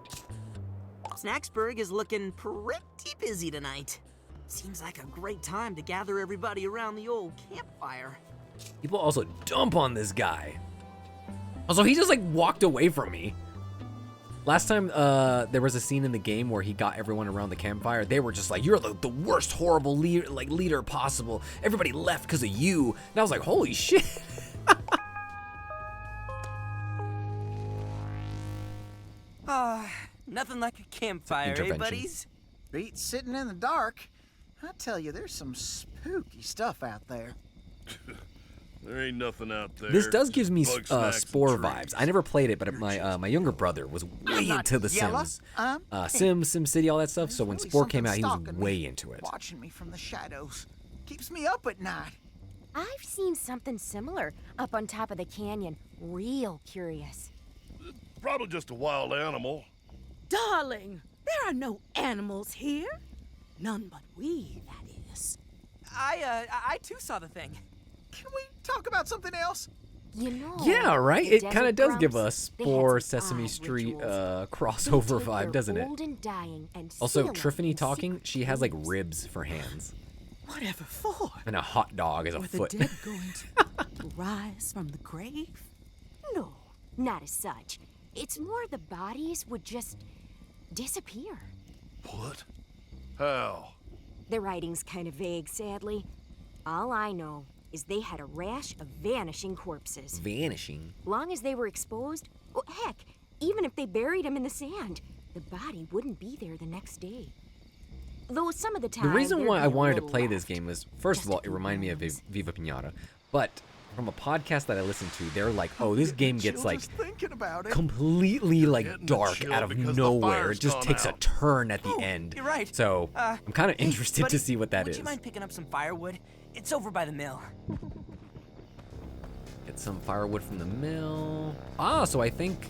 Snacksburg is looking pretty busy tonight. Seems like a great time to gather everybody around the old campfire. People also dump on this guy. Also, he just like walked away from me. Last time there was a scene in the game where he got everyone around the campfire. They were just like, you're the worst horrible leader possible. Everybody left because of you. And I was like, holy shit. Nothing like a campfire, eh, Intervention. buddies? Beat sitting in the dark. I tell you, there's some spooky stuff out there. There ain't nothing out there. This does give me Bugsnax Spore and vibes. trees. I never played it, but my younger brother was way not into the yellow. Sims. Sim City, all that stuff. So when There's Spore really came out, he was something way stalking me, into it. Watching me from the shadows. Keeps me up at night. I've seen something similar up on top of the canyon. Real curious. Probably just a wild animal. Darling, there are no animals here. None but we, that is. I too saw the thing. Can we talk about something else? You know. Yeah, right? the It kind of desert does give grumps, us they had Spore some Sesame odd Street rituals. They crossover take vibe, their doesn't it? old and dying and Also, seal 'em Triffany in talking, secret she has like caves. ribs for hands. Whatever for? And a hot dog as a Were the foot. dead going to rise from the grave? No, not as such. It's more the bodies would just disappear. What? How? The writing's kind of vague, sadly. All I know is they had a rash of vanishing corpses. Vanishing. Long as they were exposed, well, heck, even if they buried them in the sand, the body wouldn't be there the next day. Though some of the time, The reason there'd why be I a wanted to little play this left. game was, first of Just all, a it few reminded me of bones. Viva Pinata. But from a podcast that I listened to, they're like, oh, this game gets Chill like just thinking about it. completely like Getting a dark chill out of because the nowhere. fire's It just gone takes a out. turn at the Oh, end. you're right. So I'm kind of Hey, interested buddy, to see what that would is. you mind picking up some firewood? It's over by the mill. Get some firewood from the mill. Ah, so I think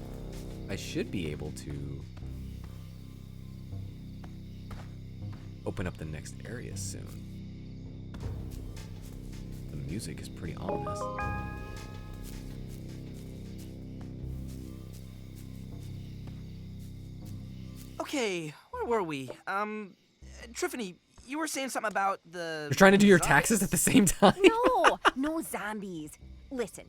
I should be able to open up the next area soon. The music is pretty ominous. Okay, where were we? Triffany, you were saying something about the... You're trying to do your taxes at the same time? No, no zombies. Listen,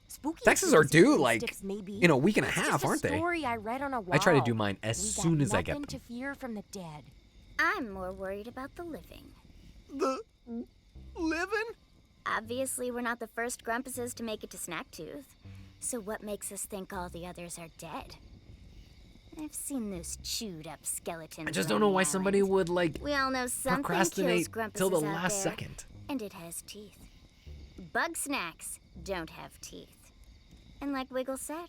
spooky. Taxes as are these due, little like, sticks may be, in a week and a it's half, just aren't a they? story I read on a wall. I try to do mine as We got soon as I get nothing them. to fear from the dead. I'm more worried about the living. The living? Obviously, we're not the first Grumpuses to make it to Snacktooth. So what makes us think all the others are dead? I've seen those chewed up skeletons. I just around don't know the why somebody island. would, like, We all know something procrastinate kills Grumpuses till the out last there, second. and it has teeth. Bugsnax don't have teeth. And like Wiggle said,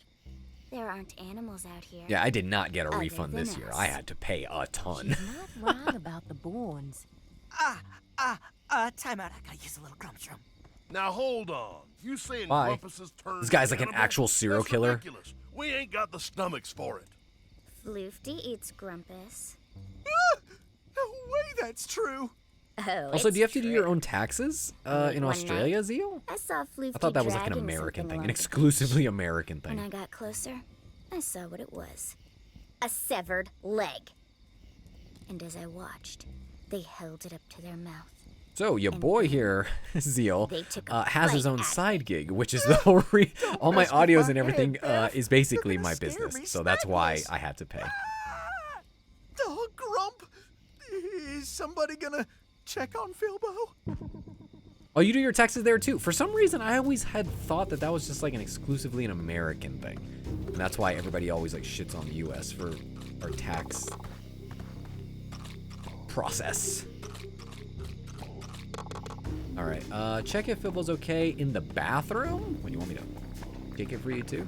there aren't animals out here. Yeah, I did not get a Other refund than this year. us. I had to pay a ton. Not wrong about the bones. Time out. I gotta use a little crumb room. Now hold on. You saying Why? Grumpuses turn This guy's like an cannibal? actual serial That's killer. ridiculous. We ain't got the stomachs for it. Floofty eats Grumpus. No way that's true. Oh, Also, do you have to do your true. own taxes Only in one Australia, Zeo? I saw Floofty I thought that was like an dragging American something thing, along an the exclusively American When I thing. got closer, I saw what it was. a severed leg. And as I watched, they held it up to their mouth. So your boy here, Zeal, They took a has his bite own at side gig, which is the whole all my mess with audios my and everything head, Beth. is basically You're my gonna scare business. me So that's why snackless. I had to pay. Oh, Grump. Is somebody gonna check on Philbo? Oh, you do your taxes there too? For some reason, I always had thought that was just like an exclusively an American thing. And that's why everybody always like shits on the US for our tax process. All right, check if Philbo's okay in the bathroom. When you want me to take it for you too?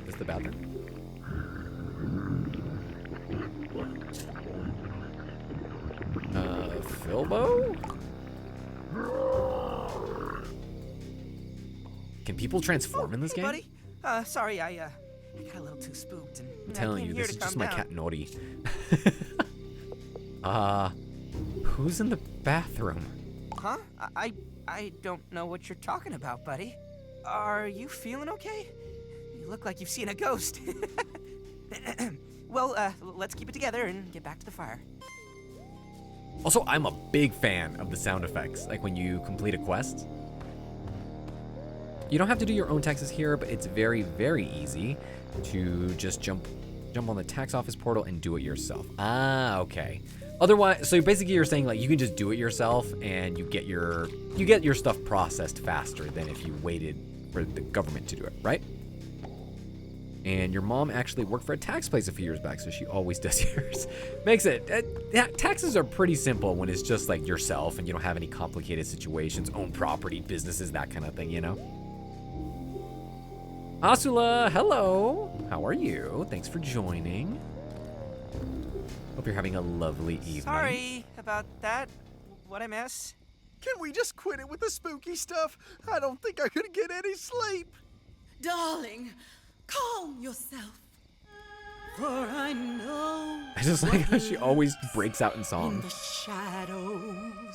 Is the bathroom? Philbo? Can people transform in this Hey, game? buddy. Sorry, I got a little too spooked, and I'm I telling came you, here this to is just calm my down. cat Naughty. Who's in the bathroom? Huh? I don't know what you're talking about, buddy. Are you feeling okay? You look like you've seen a ghost. Well, let's keep it together and get back to the fire. Also, I'm a big fan of the sound effects, like when you complete a quest. You don't have to do your own taxes here, but it's very, very easy to just jump on the tax office portal and do it yourself. Ah, okay. Otherwise, so basically you're saying like you can just do it yourself and you get your stuff processed faster than if you waited for the government to do it, right? And your mom actually worked for a tax place a few years back, so she always does yours. Makes it, taxes are pretty simple when it's just like yourself and you don't have any complicated situations, own property, businesses, that kind of thing, you know? Asula, hello. How are you? Thanks for joining. Hope you're having a lovely evening. Sorry about that. What I miss? Can we just quit it with the spooky stuff? I don't think I'm gonna get any sleep. Darling, calm yourself. For I know I just like how she always breaks out in in song. the shadows.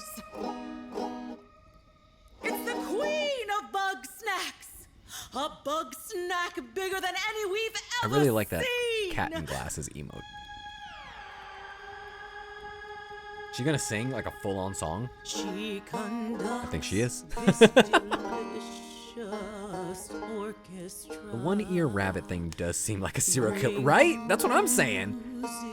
It's the queen of Bugsnax. A bug snack bigger than any we've I ever really like that seen. cat in glasses emote. She gonna sing like a full-on song? She conducts I think she is. this delicious orchestra. The one-ear rabbit thing does seem like a serial killer, right? That's what I'm saying.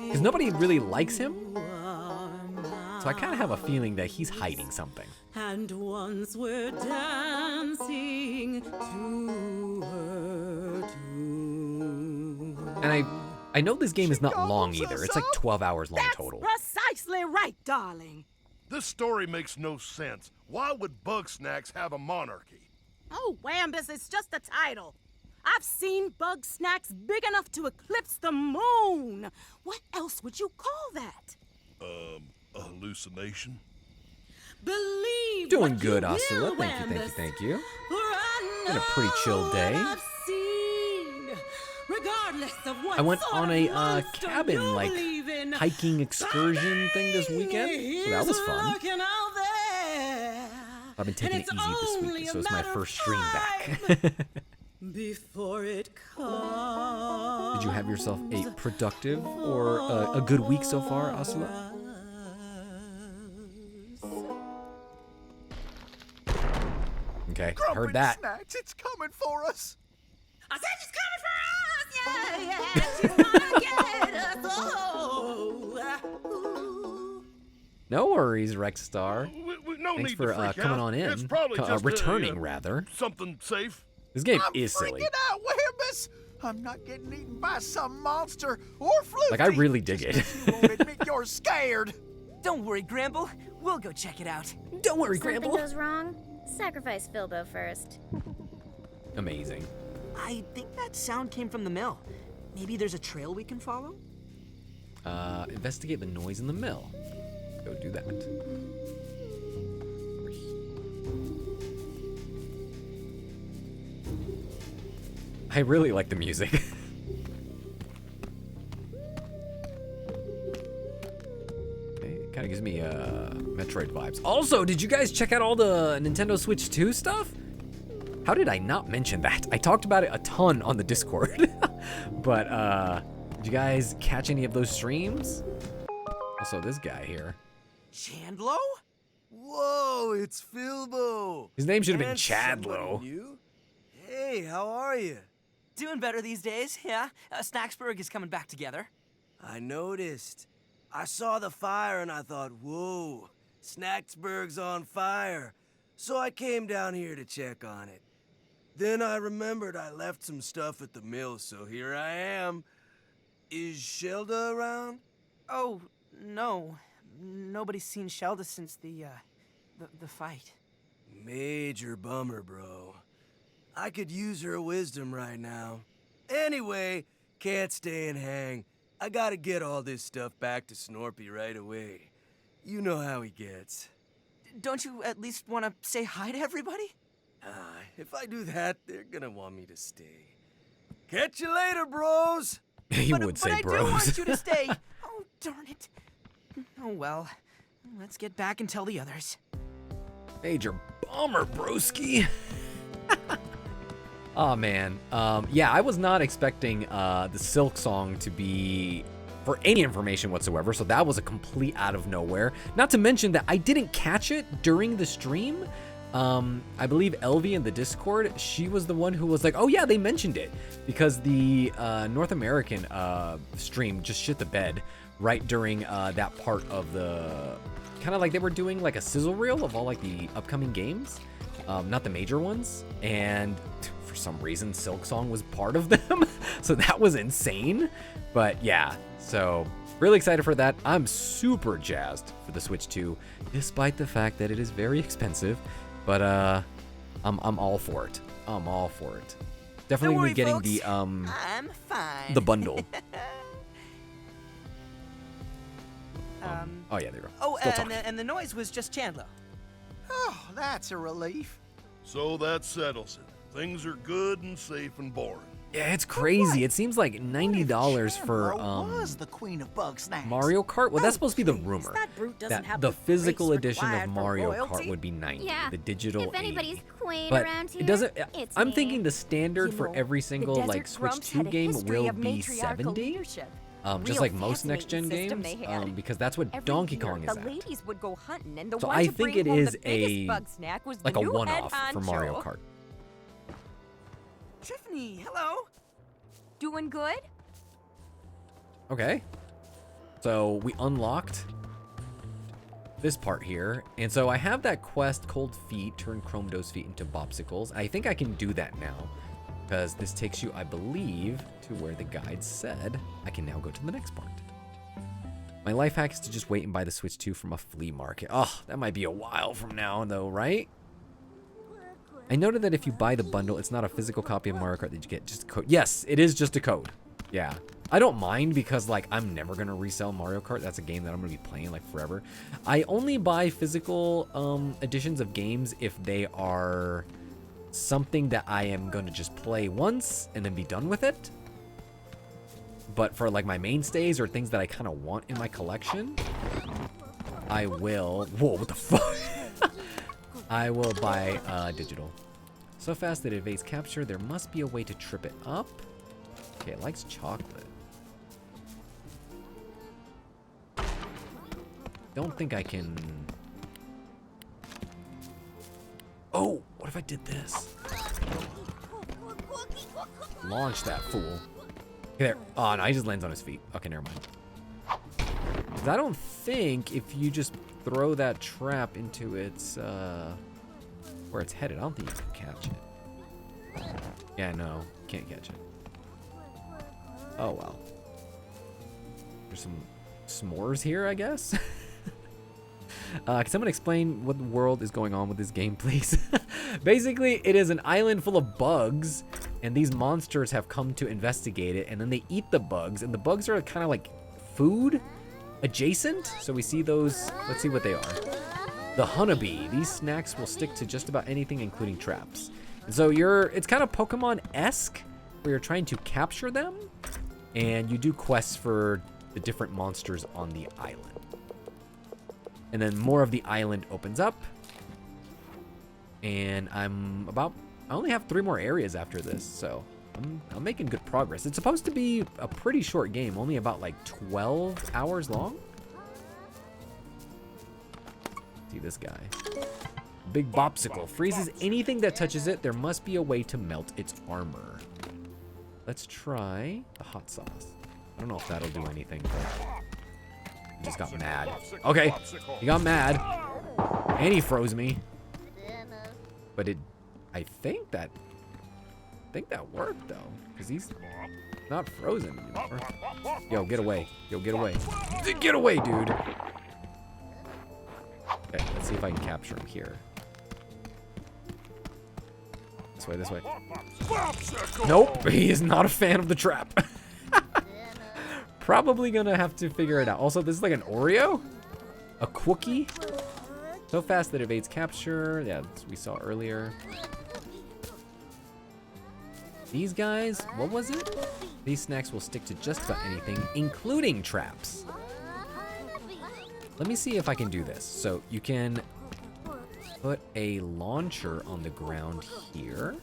Because nobody really likes him. So I kind of have a feeling that he's hiding something. And once we're dancing to her tune. And I know this game is not long gobbles either. us It's like up. 12 hours long That's total. precisely right, darling. This story makes no sense. Why would Bugsnax have a monarchy? Oh, Wambus, it's just a title. I've seen bug snacks big enough to eclipse the moon. What else would you call that? A hallucination? Believe Doing what good, you will, Asula. Thank you, thank you, Wambus. thank you. For I Been a pretty chill know day. what I've seen. Regardless of what I went sort on of a monster cabin, you like, believe in. hiking excursion thing this weekend. So that was He's fun. lurking out there. I've been taking And it it's easy this only week, a so it's my matter of first stream back. time before it comes. Did you have yourself a productive or a good week so far, Asula? Okay, Grump heard and that. Snacks, it's coming for us. I said she's coming for us. Yeah, she's gonna get us. Oh. No worries, Rex Star. No Thanks need for to freak coming out. on in. It's probably just returning, rather. something safe. This game I'm is silly. freaking out, Wambus. I'm not getting eaten by some monster or Floofy. Like, I really dig it. You won't admit you're scared. Don't worry, Gramble. We'll go check it out. Don't worry, Something Gramble. goes wrong, sacrifice Philbo first. Amazing. I think that sound came from the mill. Maybe there's a trail we can follow? Investigate the noise in the mill. Go do that. I really like the music. Okay, it kind of gives me Metroid vibes. Also, did you guys check out all the Nintendo Switch 2 stuff? How did I not mention that? I talked about it a ton on the Discord. But Did you guys catch any of those streams? Also, this guy here. Chandlo? Whoa, it's Philbo. His name should have been And somebody Chadlo. new? Hey, how are you? Doing better these days, yeah. Snacksburg is coming back together. I noticed. I saw the fire and I thought, whoa, Snacksburg's on fire. So I came down here to check on it. Then I remembered I left some stuff at the mill, so here I am. Is Shelda around? Oh, no. Nobody's seen Shelda since the fight. Major bummer, bro. I could use her wisdom right now. Anyway, can't stay and hang. I gotta get all this stuff back to Snorpy right away. You know how he gets. Don't you at least want to say hi to everybody? If I do that, they're gonna want me to stay. Catch you later, bros! He but, would but say I bros. do want you to stay. Oh, darn it. Oh, well. Let's get back and tell the others. Major bummer, broski. Oh man, yeah, I was not expecting the Silk song to be for any information whatsoever, so that was a complete out of nowhere. Not to mention that I didn't catch it during the stream. I believe Elvie in the Discord, she was the one who was like, oh yeah, they mentioned it, because the North American stream just shit the bed right during that part of the, kind of like they were doing like a sizzle reel of all like the upcoming games, not the major ones, and for some reason Silk Song was part of them. So that was insane. But yeah, so really excited for that. I'm super jazzed for the Switch 2, despite the fact that it is very expensive. But I'm all for it. I'm all for it. Definitely Don't worry, be getting folks. the I'm fine. the bundle. Oh yeah, there you go. Oh, Still and talking. and the noise was just Chandler. Oh, that's a relief. So that settles it. Things are good and safe and boring. Yeah, it's crazy. It seems like $90 for Chandler was the queen of Bugsnax. Mario Kart. Well, that's supposed to be the please, rumor. that brute doesn't That have the the physical grace edition of required for Mario royalty. Kart would be 90. Yeah. The digital If anybody's 80. queen But around here, it doesn't. it's I'm me. thinking the standard You for know, every the single Desert like Switch Grumps 2 had a game history will of be matriarchal 70. leadership. Just Real like most next gen fascinating games, system they had. because that's what Every Donkey year, Kong is the at. ladies would go hunting, and the So one I to think bring it home is the biggest a bug snack was like the a new one-off head for Mario honcho. Kart. Tiffany, hello. Doing good? Okay. So we unlocked this part here. And so I have that quest, Cold Feet, turn Chrome Dough's feet into Bopsicles. I think I can do that now, because this takes you, I believe, to where the guide said I can now go to the next part. My life hack is to just wait and buy the Switch 2 from a flea market. Oh, that might be a while from now, though, right? I noted that if you buy the bundle, it's not a physical copy of Mario Kart that you get, just a code. Yes, it is just a code. Yeah. I don't mind because, like, I'm never going to resell Mario Kart. That's a game that I'm going to be playing, like, forever. I only buy physical editions of games if they are something that I am going to just play once and then be done with it. But for, like, my mainstays or things that I kind of want in my collection, I will... Whoa, what the fuck? I will buy digital. So fast that it evades capture, there must be a way to trip it up. Okay, it likes chocolate. Don't think I can... Oh, what if I did this? Launch that fool. Okay, there. Oh, no, he just lands on his feet. Okay, never mind. 'Cause I don't think if you just throw that trap into its, where it's headed, I don't think you can catch it. Yeah, no, can't catch it. Oh, well. There's some s'mores here, I guess. Can someone explain what the world is going on with this game, please? Basically, it is an island full of bugs, and these monsters have come to investigate it, and then they eat the bugs, and the bugs are kind of like food adjacent. So we see those. Let's see what they are. The honeybee. These snacks will stick to just about anything, including traps. And so it's kind of Pokemon-esque, where you're trying to capture them, and you do quests for the different monsters on the island. And then more of the island opens up. And I only have 3 more areas after this, so I'm making good progress. It's supposed to be a pretty short game, only about like 12 hours long. See this guy. Big Bopsicle. Freezes anything that touches it. There must be a way to melt its armor. Let's try the hot sauce. I don't know if that'll do anything, but he just got mad. Okay, he got mad. And he froze me. But I think that worked though, because he's not frozen anymore. Yo, get away. Yo, get away. Get away, dude. Okay, let's see if I can capture him here. This way, this way. Nope, he is not a fan of the trap. Probably gonna have to figure it out. Also, this is like an Oreo? A cookie? So fast that it evades capture. Yeah, that's we saw earlier. These guys, what was it? These snacks will stick to just about anything, including traps. Let me see if I can do this. So you can put a launcher on the ground here.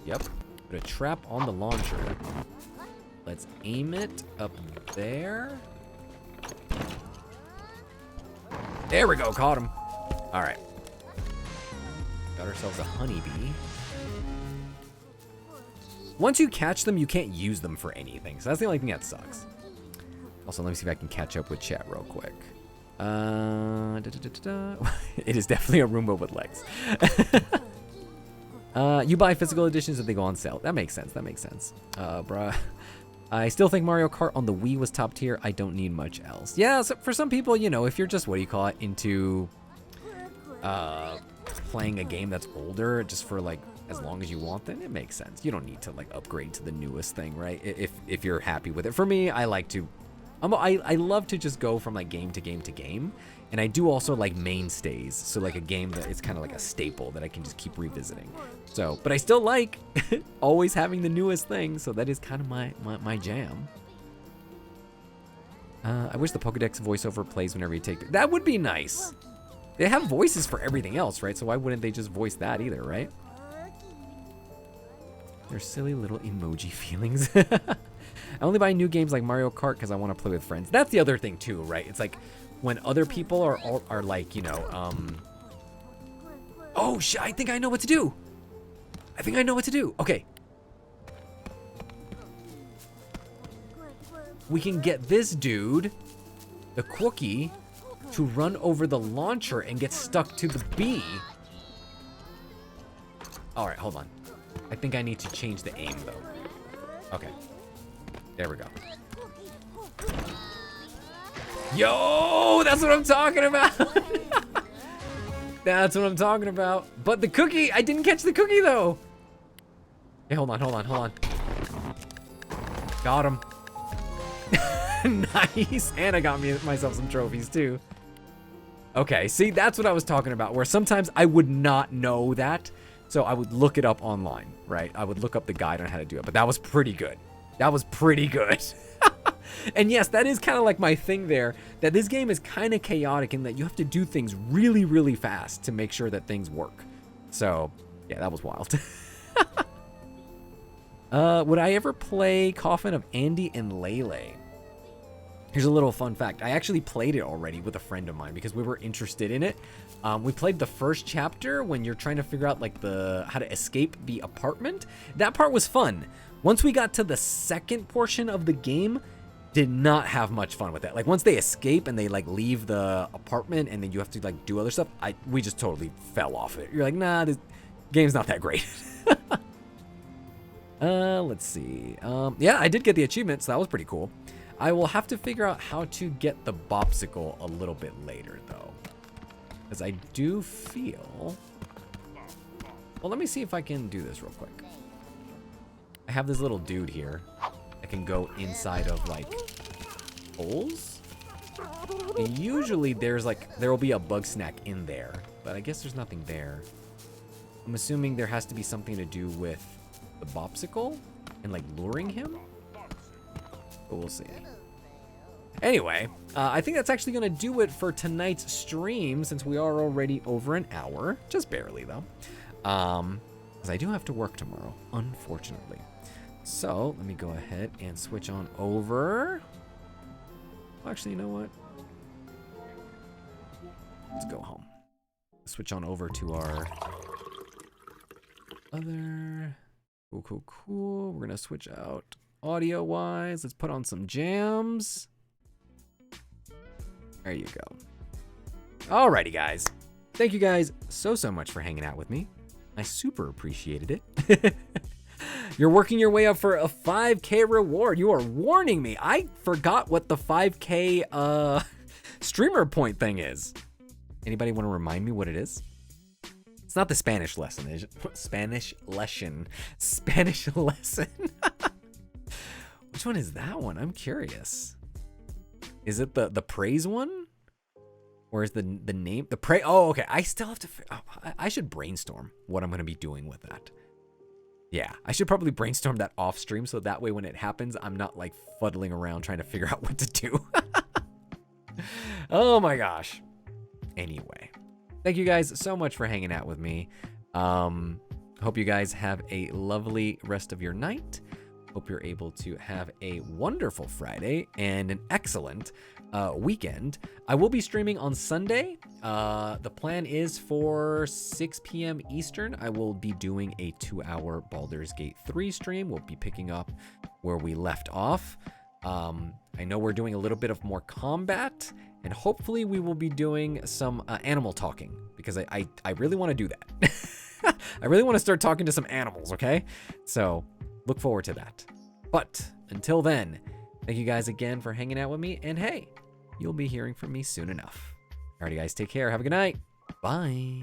Yep, put a trap on the launcher. Let's aim it up there. There we go, caught him. All right. Got ourselves a honeybee. Once you catch them, you can't use them for anything. So that's the only thing that sucks. Also, let me see if I can catch up with chat real quick. It is definitely a Roomba with legs. You buy physical editions if they go on sale. That makes sense. That makes sense. Bruh. I still think Mario Kart on the Wii was top tier. I don't need much else. Yeah, so for some people, you know, if you're just, what do you call it, into playing a game that's older just for like as long as you want, then it makes sense. You don't need to like upgrade to the newest thing, right? If you're happy with it. For me, I like to, I love to just go from like game to game to game. And I do also like mainstays. So like a game that is kind of like a staple that I can just keep revisiting. So, but I still like always having the newest thing. So that is kind of my jam. I wish the Pokedex voiceover plays whenever you take, that would be nice. They have voices for everything else, right? So why wouldn't they just voice that either, right? They're silly little emoji feelings. I only buy new games like Mario Kart because I want to play with friends. That's the other thing too, right? It's like when other people are like, you know, oh shit, I think I know what to do. I think I know what to do. Okay. We can get this dude, the Quookie, to run over the launcher and get stuck to the bee. All right, hold on. I think I need to change the aim though. Okay. There we go. Yo, that's what I'm talking about. That's what I'm talking about. But the cookie, I didn't catch the cookie though. Hey, hold on. Got him. Nice. And I got myself some trophies too. Okay, see, that's what I was talking about, where sometimes I would not know that. So I would look it up online, right? I would look up the guide on how to do it, but that was pretty good. That was pretty good. And yes, that is kind of like my thing there, that this game is kind of chaotic in that you have to do things really, really fast to make sure that things work. So, yeah, that was wild. Would I ever play Coffin of Andy and Lele? Here's a little fun fact. I actually played it already with a friend of mine because we were interested in it. We played the first chapter when you're trying to figure out like how to escape the apartment. That part was fun. Once we got to the second portion of the game, did not have much fun with that. Like once they escape and they like leave the apartment and then you have to like do other stuff, we just totally fell off it. You're like, nah, this game's not that great. Let's see. Yeah, I did get the achievement, so that was pretty cool. I will have to figure out how to get the Bopsicle a little bit later, though. Because I do feel... Well, let me see if I can do this real quick. I have this little dude here. I can go inside of, like, holes. And usually there will be a Bugsnax in there. But I guess there's nothing there. I'm assuming there has to be something to do with the Bopsicle and, like, luring him. But we'll see. Anyway, I think that's actually going to do it for tonight's stream since we are already over an hour. Just barely, though. because I do have to work tomorrow, unfortunately. So let me go ahead and switch on over. Actually, you know what? Let's go home. Switch on over to our other. Cool. We're gonna switch out audio-wise. Let's put on some jams. There you go. Alrighty, guys. Thank you guys so much for hanging out with me. I super appreciated it. You're working your way up for a 5K reward. You are warning me. I forgot what the 5K streamer point thing is. Anybody want to remind me what it is? It's not the Spanish lesson, is it? Spanish lesson. Which one is that one? I'm curious. Is it the praise one? Or is the name the praise? Oh, okay. I still have to. I should brainstorm what I'm gonna be doing with that. Yeah, I should probably brainstorm that off stream so that way when it happens, I'm not like fuddling around trying to figure out what to do. Oh my gosh. Anyway, thank you guys so much for hanging out with me. Hope you guys have a lovely rest of your night. Hope you're able to have a wonderful Friday and an excellent weekend. I will be streaming on Sunday. The plan is for 6 p.m. Eastern. I will be doing a 2-hour Baldur's Gate 3 stream. We'll be picking up where we left off. I know we're doing a little bit of more combat, and hopefully we will be doing some animal talking, because I really want to do that. I really want to start talking to some animals, okay? So look forward to that. But until then, thank you guys again for hanging out with me, and hey, you'll be hearing from me soon enough. Alrighty guys, take care, have a good night, bye.